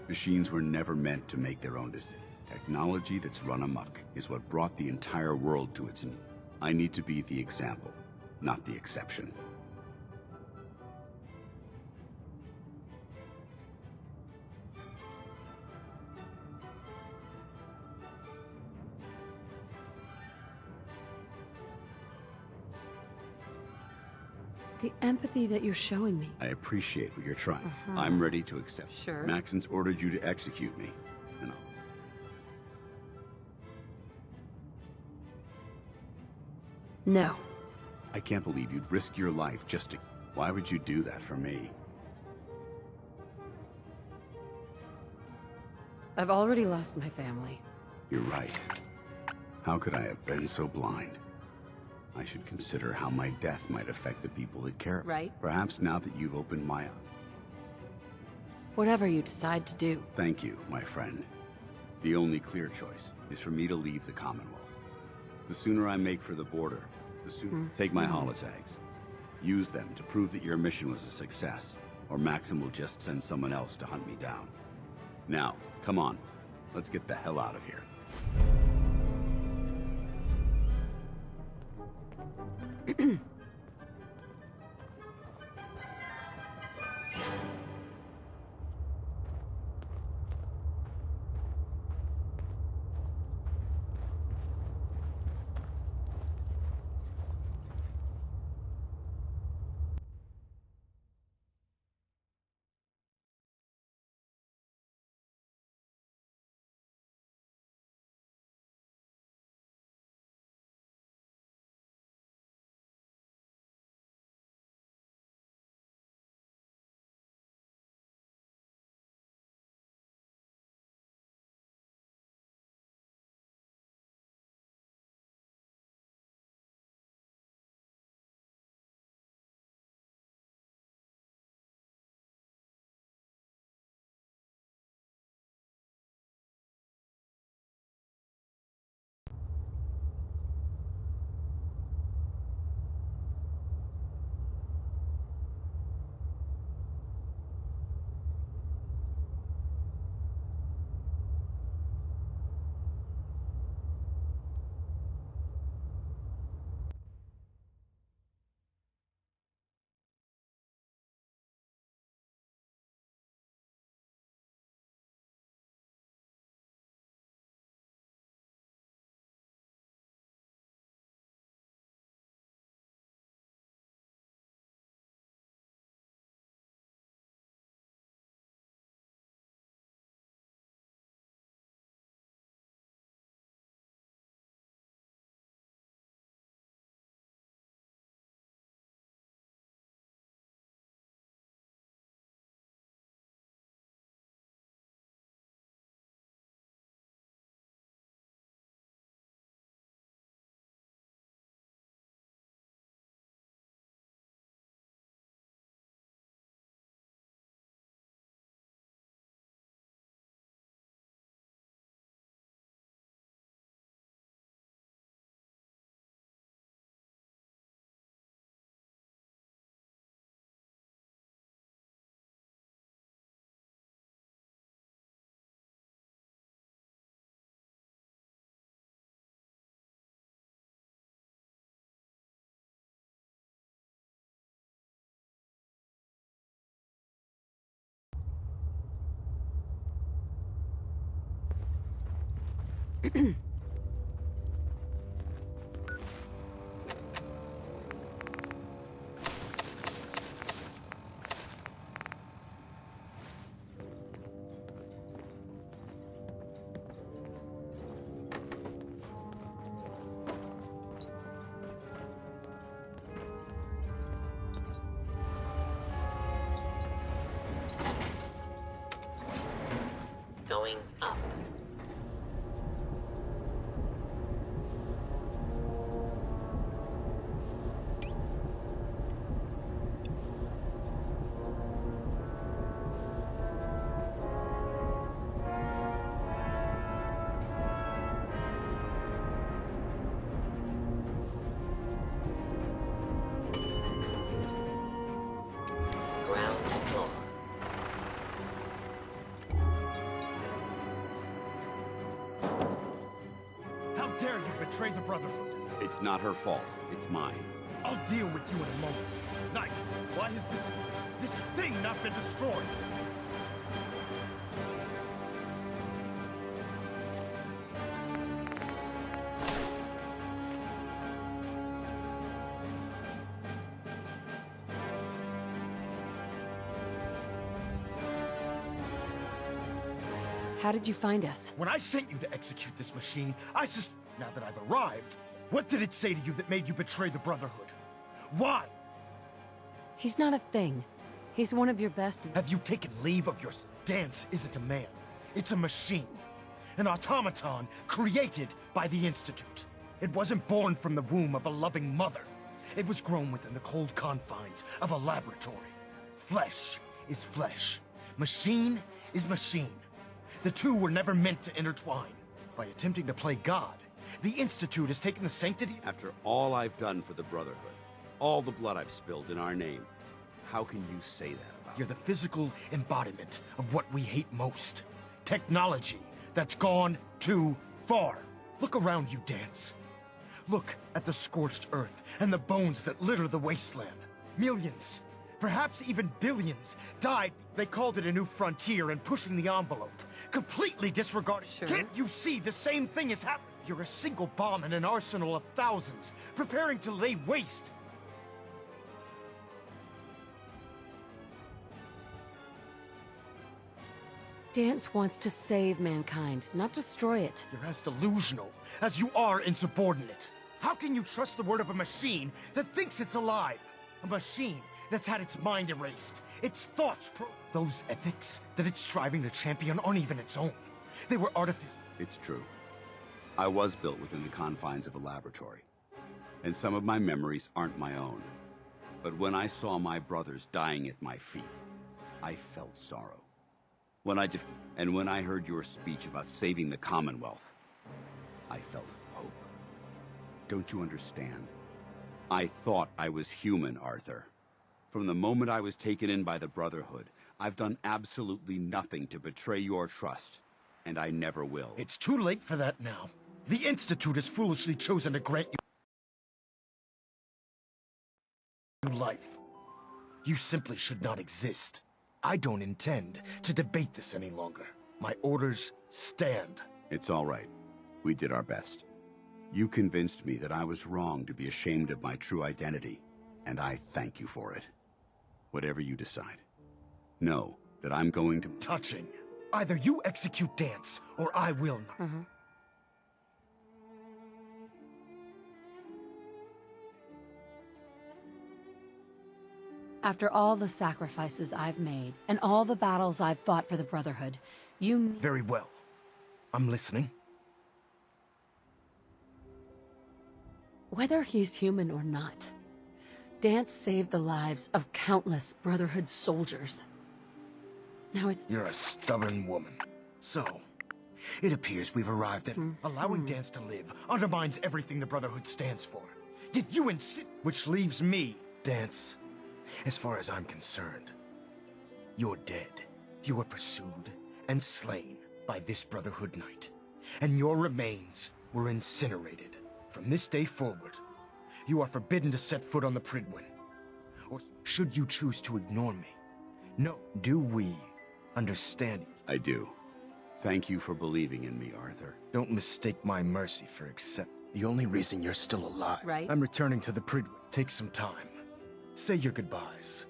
Machines were never meant to make their own decisions. Technology that's run amok is what brought the entire world to its knees. I need to be the example, not the exception. The empathy that you're showing me. I appreciate what you're trying. I'm ready to accept. Sure. Maxon's ordered you to execute me. And No. I can't believe you'd risk your life just to... Why would you do that for me? I've already lost my family. You're right. How could I have been so blind? I should consider how my death might affect the people that care. Right. Perhaps now that you've opened my eyes. Whatever you decide to do. Thank you, my friend. The only clear choice is for me to leave the Commonwealth. The sooner I make for the border, the sooner... Take my holotags. Use them to prove that your mission was a success, or Maxim will just send someone else to hunt me down. Now, come on. Let's get the hell out of here. Going up. Ground floor. How dare you betray the Brotherhood? It's not her fault. It's mine. I'll deal with you in a moment. Knight, why has this thing not been destroyed? How did you find us? When I sent you to execute this machine, now that I've arrived, what did it say to you that made you betray the Brotherhood? Why? He's not a thing. He's one of your best. Have you taken leave of your Dance isn't a man. It's a machine. An automaton created by the Institute. It wasn't born from the womb of a loving mother. It was grown within the cold confines of a laboratory. Flesh is flesh. Machine is machine. The two were never meant to intertwine. By attempting to play God, the Institute has taken the sanctity... After all I've done for the Brotherhood, all the blood I've spilled in our name, how can you say that about You're the physical embodiment of what we hate most. Technology that's gone too far. Look around you, Dance. Look at the scorched earth and the bones that litter the wasteland. Millions, perhaps even billions, died. They called it a new frontier and pushing the envelope. Completely disregarding. Sure. Can't you see the same thing is happening? You're a single bomb in an arsenal of thousands, preparing to lay waste. Dance wants to save mankind, not destroy it. You're as delusional as you are insubordinate. How can you trust the word of a machine that thinks it's alive? A machine that's had its mind erased, its thoughts Those ethics that it's striving to champion aren't even its own. They were artificial. It's true. I was built within the confines of a laboratory, and some of my memories aren't my own. But when I saw my brothers dying at my feet, I felt sorrow. When I heard your speech about saving the Commonwealth, I felt hope. Don't you understand? I thought I was human, Arthur. From the moment I was taken in by the Brotherhood, I've done absolutely nothing to betray your trust, and I never will. It's too late for that now. The Institute has foolishly chosen to grant you life. You simply should not exist. I don't intend to debate this any longer. My orders stand. It's all right. We did our best. You convinced me that I was wrong to be ashamed of my true identity, and I thank you for it. Whatever you decide. Know that I'm going to... Touching. Either you execute Dance, or I will not. After all the sacrifices I've made, and all the battles I've fought for the Brotherhood, you... Very well. I'm listening. Whether he's human or not, Dance saved the lives of countless Brotherhood soldiers. Now it's... You're a stubborn woman. So, it appears we've arrived at... Allowing Dance to live undermines everything the Brotherhood stands for. Yet you insist... Which leaves me, Dance. As far as I'm concerned, you're dead. You were pursued and slain by this Brotherhood Knight, and your remains were incinerated. From this day forward, you are forbidden to set foot on the Pridwin. Or should you choose to ignore me? No. Do we understand? I do. Thank you for believing in me, Arthur. Don't mistake my mercy for accept. The only reason you're still alive. Right. I'm returning to the Pridwood. Take some time. Say your goodbyes.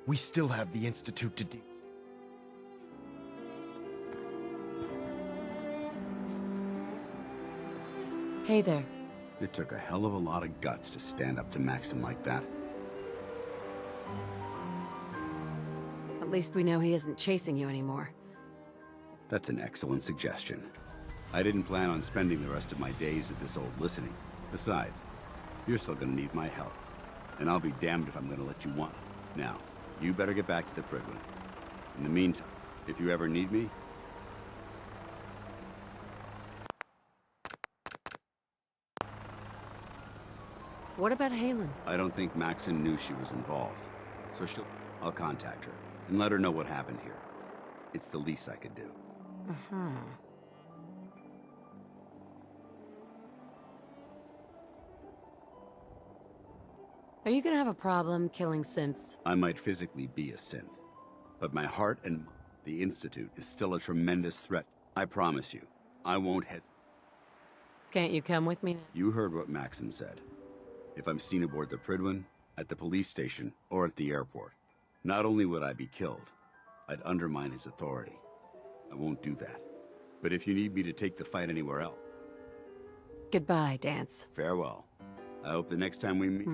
We still have the Institute to deal. Hey there. It took a hell of a lot of guts to stand up to Maxon like that. At least we know he isn't chasing you anymore. That's an excellent suggestion. I didn't plan on spending the rest of my days at this old listening. Besides, you're still gonna need my help. And I'll be damned if I'm gonna let you want. Now, you better get back to the Pridwood. In the meantime, if you ever need me... What about Halen? I don't think Maxon knew she was involved. So I'll contact her and let her know what happened here. It's the least I could do. Are you gonna have a problem killing synths? I might physically be a synth, but my heart and the Institute is still a tremendous threat. I promise you, I won't hesitate. Can't you come with me now? You heard what Maxon said. If I'm seen aboard the Pridwin, at the police station, or at the airport, not only would I be killed, I'd undermine his authority. I won't do that. But if you need me to take the fight anywhere else... Goodbye, Dance. Farewell. I hope the next time we meet...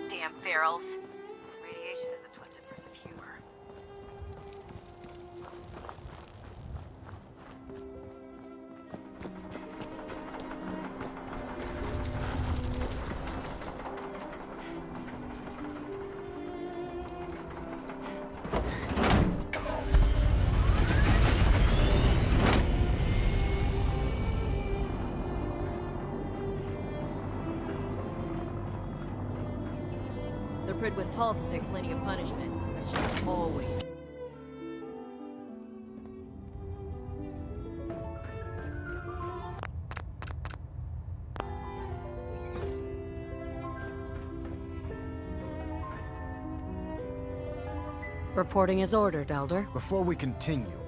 Damn ferals. Radiation has a twisted sense of humor. The Pridwin's Hall can take plenty of punishment, but she always... Reporting is ordered, Elder. Before we continue,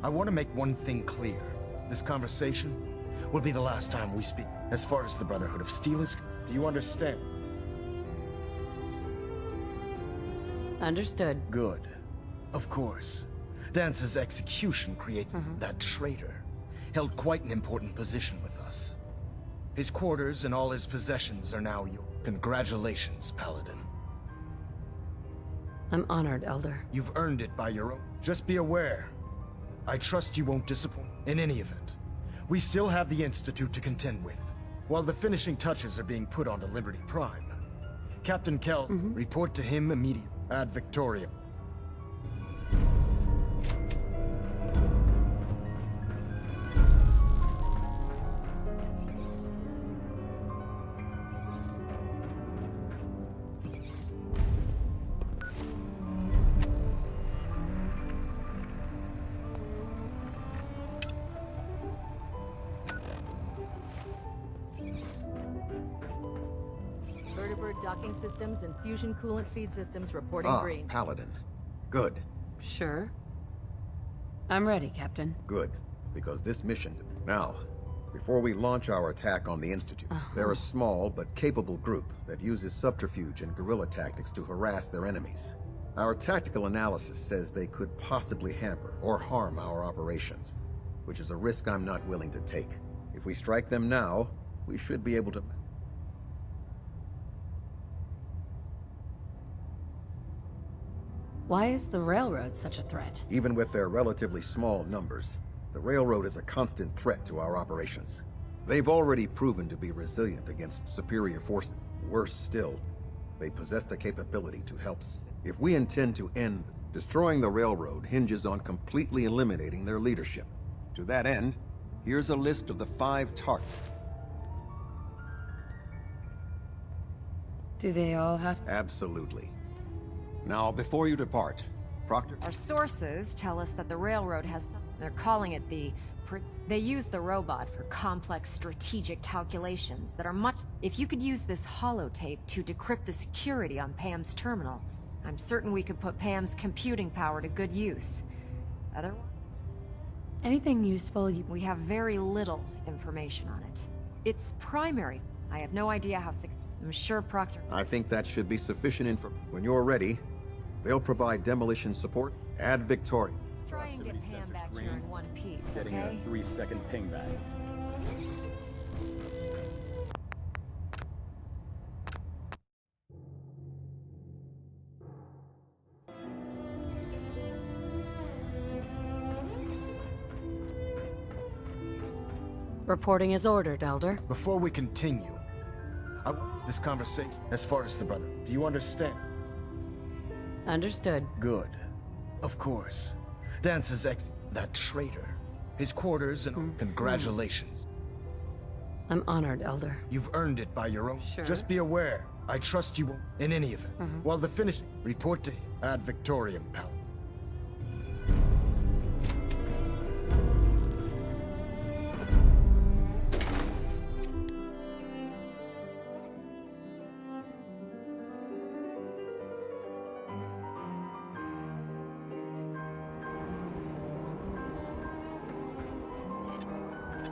I want to make one thing clear. This conversation will be the last time we speak. As far as the Brotherhood of Steel is, do you understand? Understood. Good. Of course. Dance's execution creates that traitor. Held quite an important position with us. His quarters and all his possessions are now yours. Congratulations, Paladin. I'm honored, Elder. You've earned it by your own. Just be aware. I trust you won't disappoint. In any event, we still have the Institute to contend with. While the finishing touches are being put onto Liberty Prime, Captain Kells, report to him immediately. Ad Victoria. Vertibird docking systems and fusion coolant feed systems reporting green. Paladin. Good. Sure. I'm ready, Captain. Good. Because this mission... Now, before we launch our attack on the Institute, they're a small but capable group that uses subterfuge and guerrilla tactics to harass their enemies. Our tactical analysis says they could possibly hamper or harm our operations, which is a risk I'm not willing to take. If we strike them now, we should be able to... Why is the railroad such a threat? Even with their relatively small numbers, the railroad is a constant threat to our operations. They've already proven to be resilient against superior forces. Worse still, they possess the capability to help. If we intend to end, destroying the railroad hinges on completely eliminating their leadership. To that end, here's a list of the 5 targets. Do they all have... Absolutely. Now, before you depart, Proctor... Our sources tell us that the railroad has some... They're calling it the... They use the robot for complex strategic calculations that are much... If you could use this holotape to decrypt the security on Pam's terminal, I'm certain we could put Pam's computing power to good use. Otherwise... Anything useful We have very little information on it. It's primary. I have no idea how I'm sure Proctor... I think that should be sufficient info. When you're ready, they'll provide demolition support. Add Victoria. Try and get Pam back here in one piece, Getting okay? a 3-second ping back. Reporting is ordered, Elder. Before we continue, this conversation, as far as the brother, do you understand? Understood. Good. Of course. Dance's that traitor. His quarters and congratulations. I'm honored, Elder. You've earned it by your own. Sure. Just be aware, I trust you in any event. While the finish, report to him. Ad Victoriam, pal.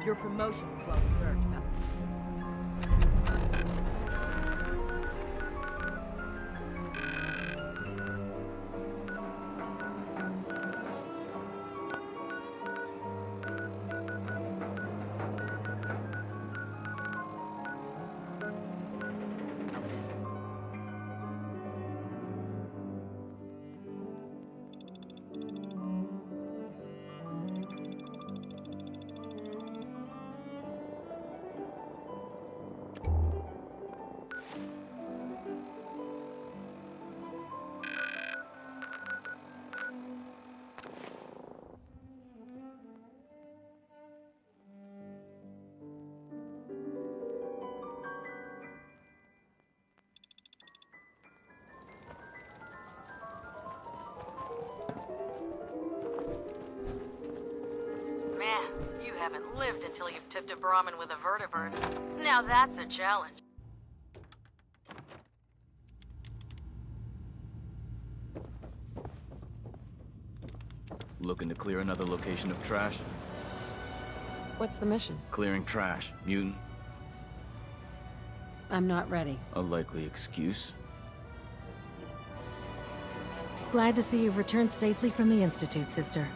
Your promotion was well deserved, pal. Man, you haven't lived until you've tipped a Brahmin with a vertebrate. Now that's a challenge. Looking to clear another location of trash? What's the mission? Clearing trash. Mutant. I'm not ready. A likely excuse. Glad to see you've returned safely from the Institute, sister.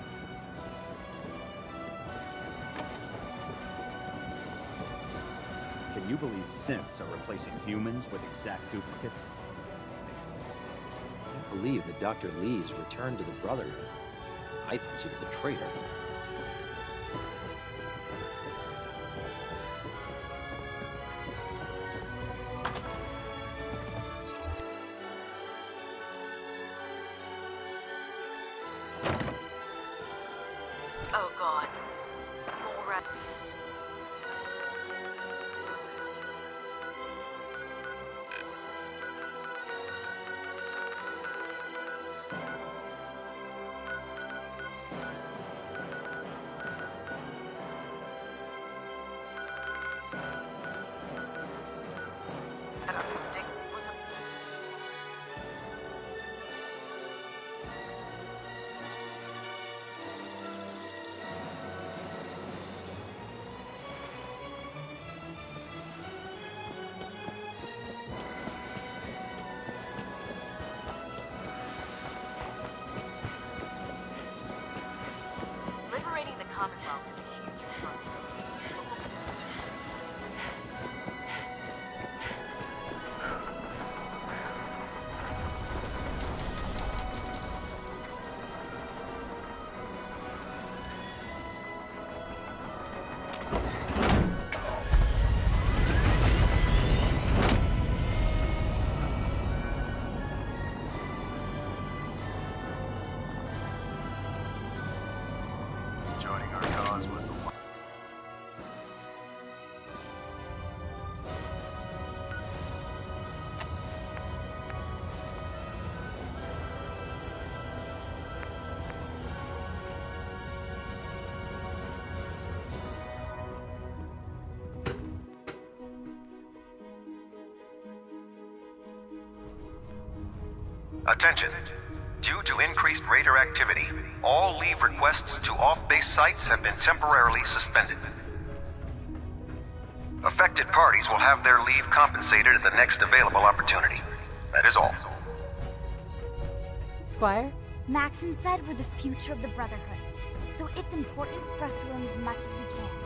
Can you believe synths are replacing humans with exact duplicates? Makes me sick. I can't believe that Dr. Lee's returned to the Brotherhood. I thought she was a traitor. Oh god. More rat. The stick was a... Liberating the Commonwealth is a huge responsibility. cause was the one. Attention. Due to increased raider activity, all leave requests to off-base sites have been temporarily suspended. Affected parties will have their leave compensated at the next available opportunity. That is all. Squire? Maxon said we're the future of the Brotherhood, so it's important for us to learn as much as we can.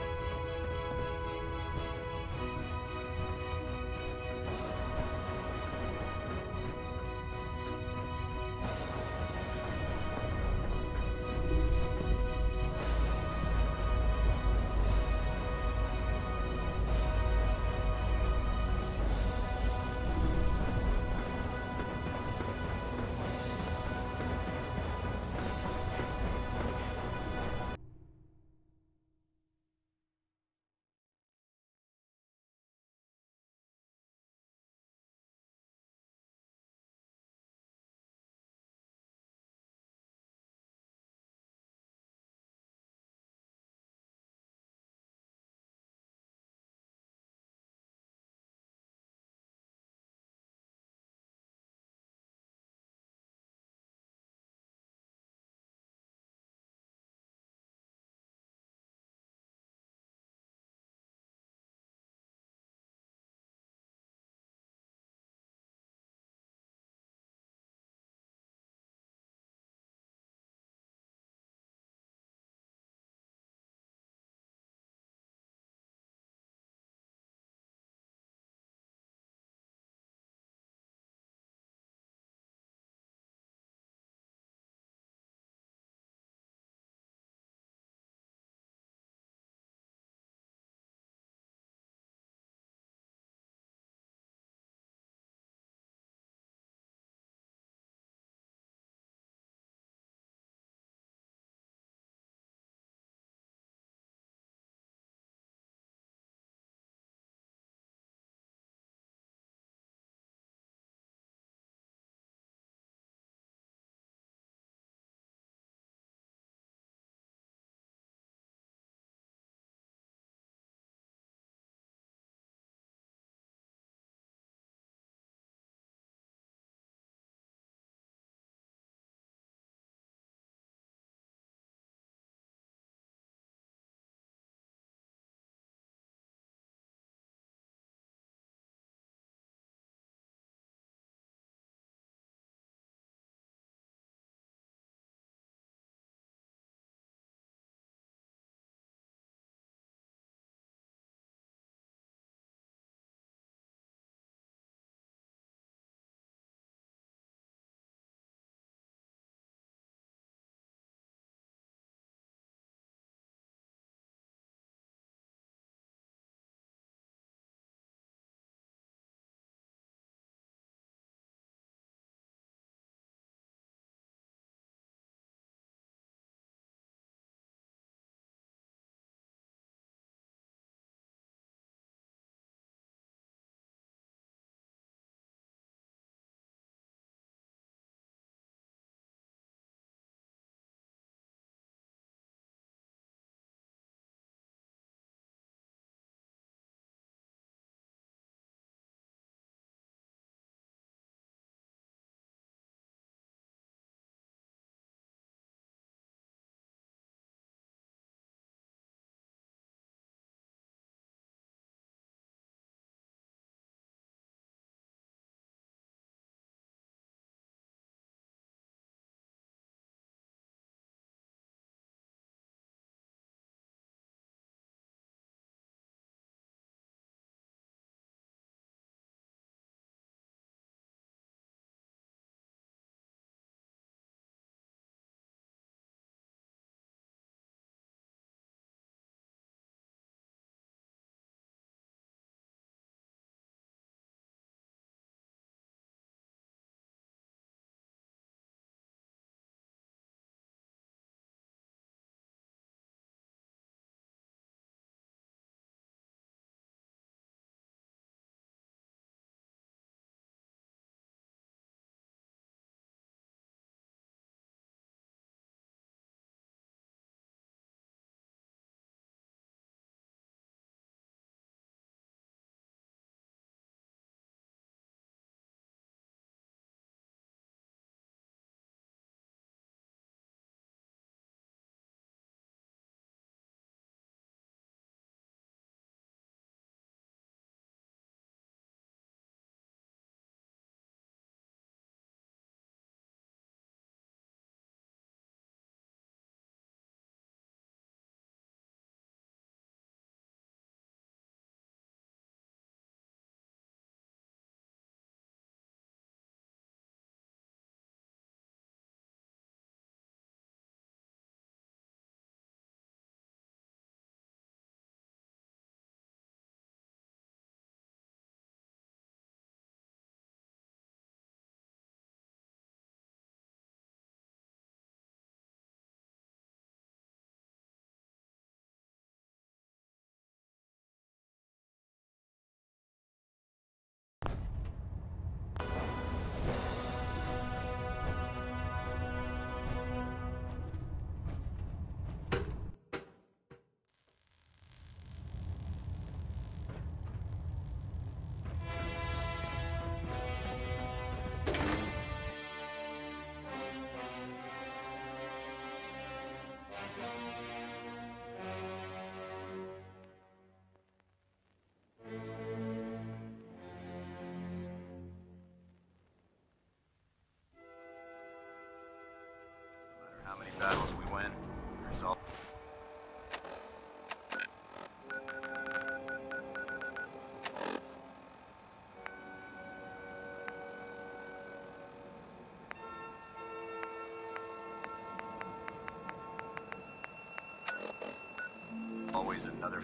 Always another...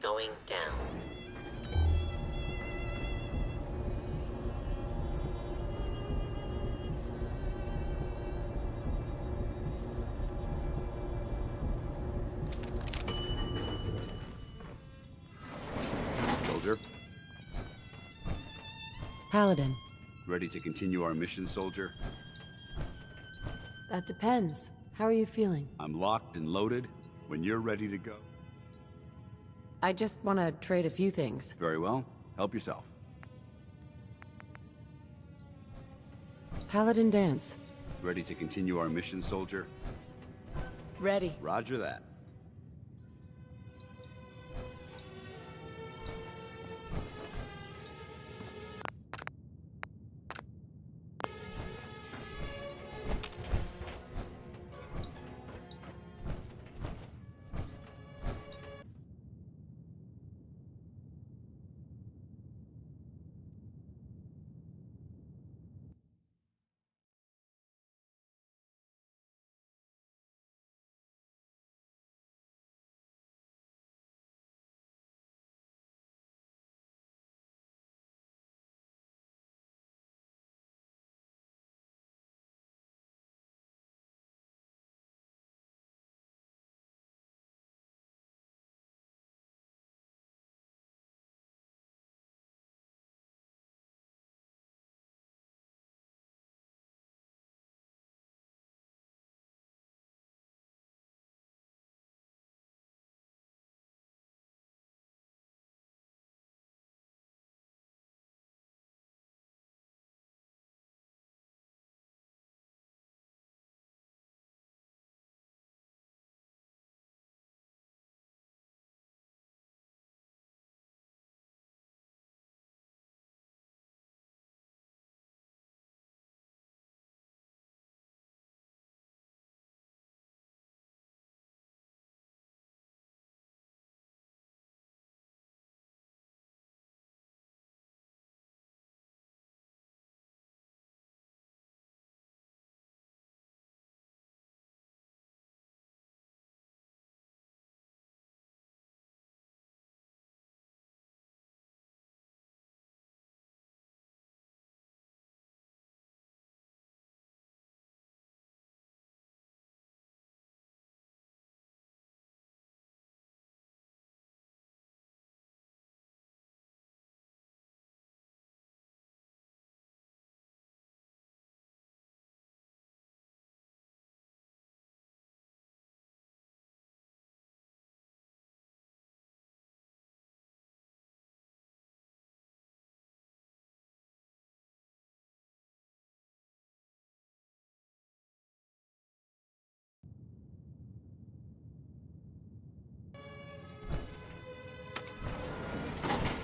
Going down. Soldier, Paladin. ready to continue our mission, soldier? That depends. How are you feeling? I'm locked and loaded. When you're ready to go. I just want to trade a few things. Very well. Help yourself. Paladin Dance. Ready to continue our mission, soldier? Ready. Roger that.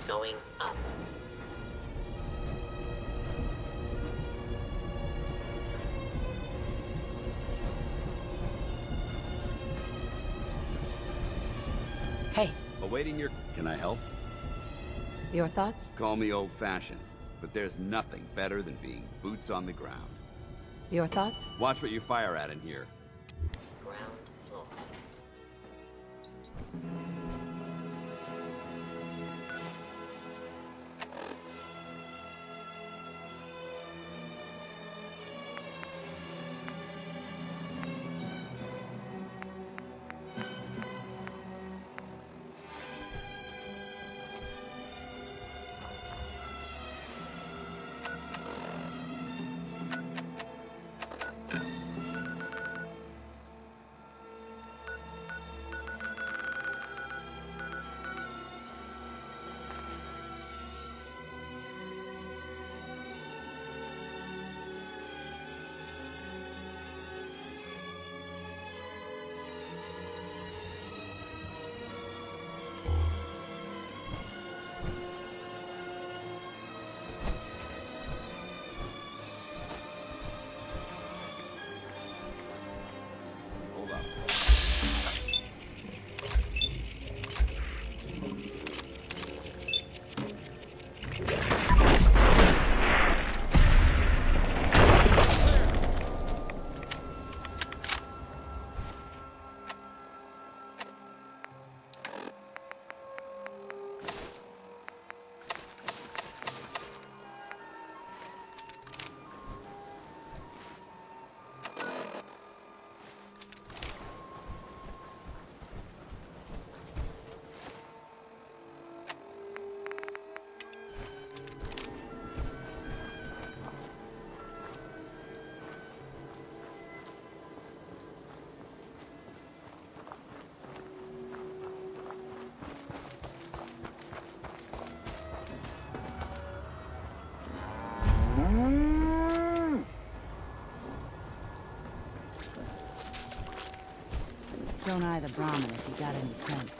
Going up. Hey. Awaiting your... Can I help? Your thoughts? Call me old-fashioned, but there's nothing better than being boots on the ground. Your thoughts? Watch what you fire at in here. Ground floor. don't eye the Brahmin if you got any sense.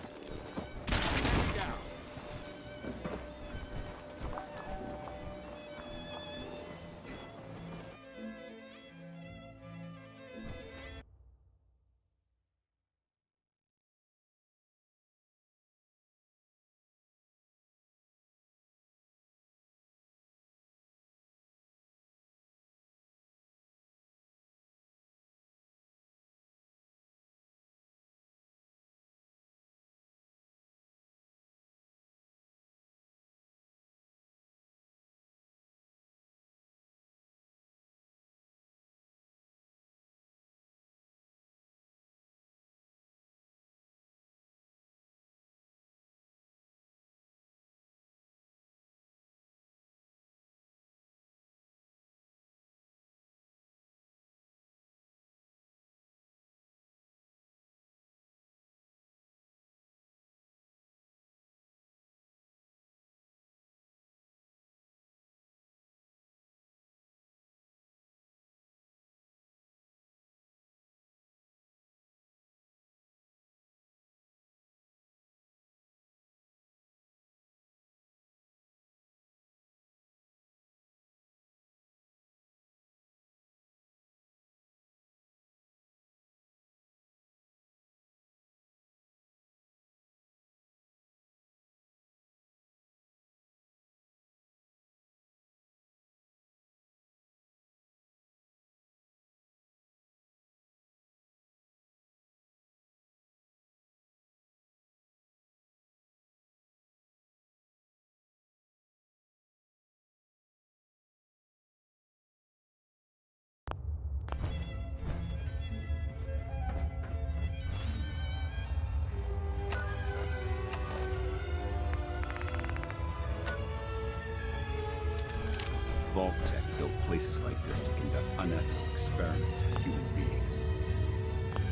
Vault-Tec built places like this to conduct unethical experiments on human beings.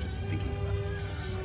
Just thinking about it makes me sick.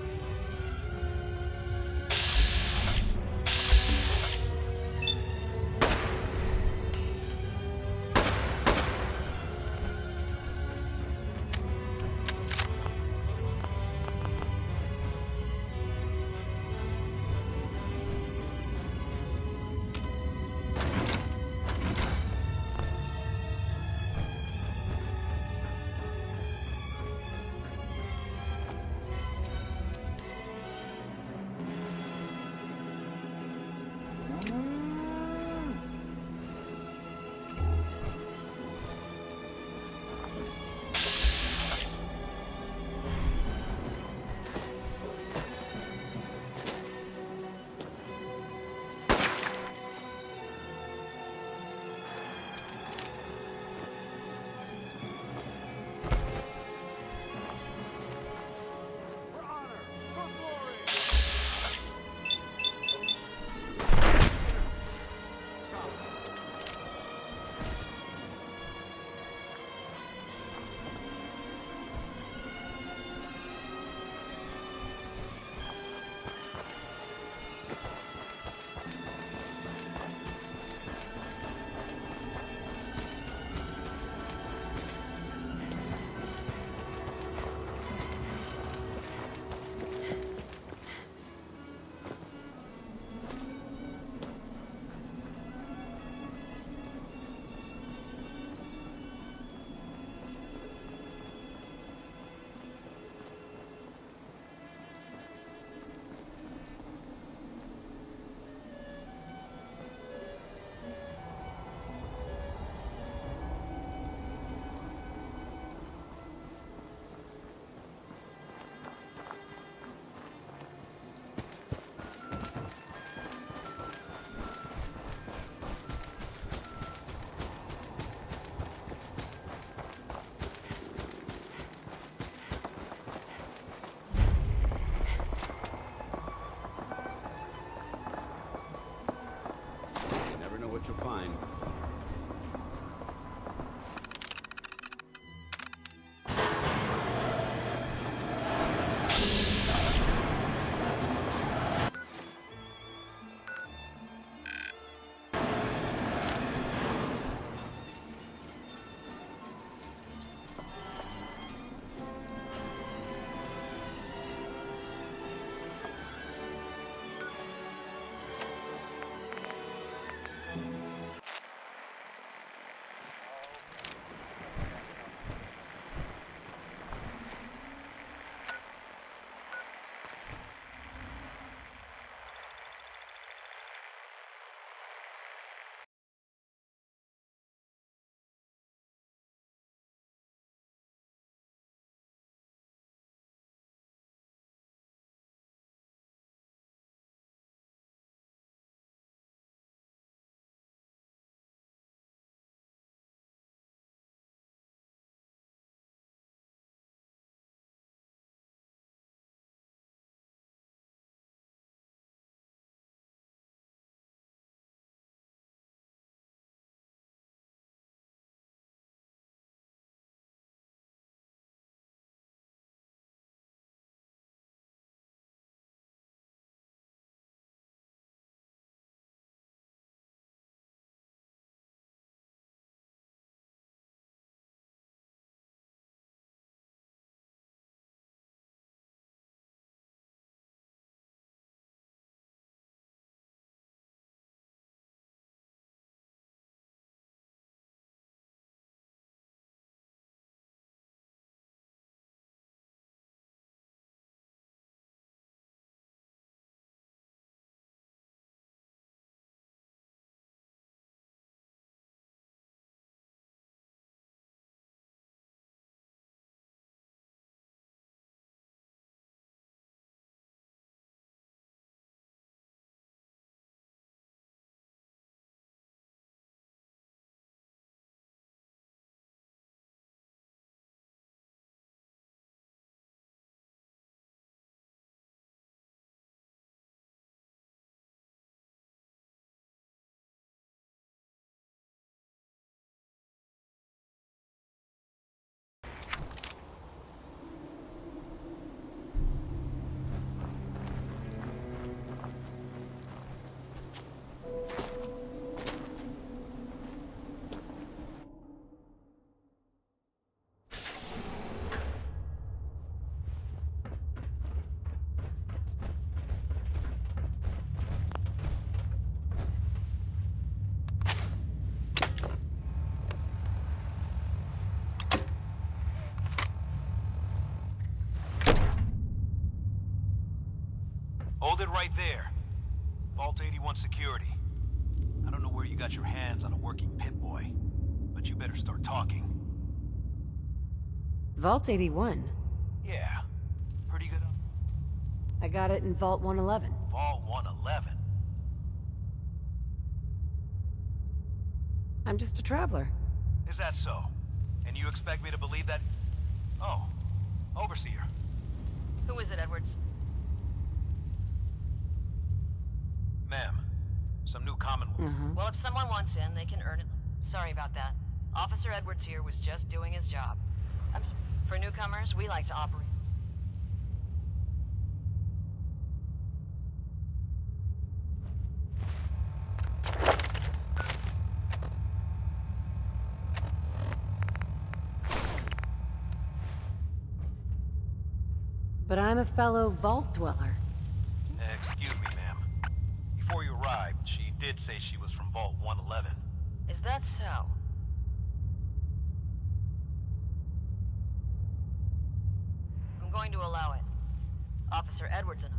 What you'll find. Hold it right there. Vault 81 security. I don't know where you got your hands on a working Pip-Boy, but you better start talking. Vault 81? Yeah. Pretty good. I got it in Vault 111. Vault 111? I'm just a traveler. Is that so? And you expect me to believe that? Oh. Overseer. Who is it, Edwards? Ma'am. Some new Commonwealth. Well, if someone wants in, they can earn it. Sorry about that. Officer Edwards here was just doing his job. For newcomers, we like to operate. But I'm a fellow Vault Dweller. Excuse me, ma'am. Before you arrived, she did say she was from Vault 111. Is that so? I'm going to allow it. Officer Edwards and I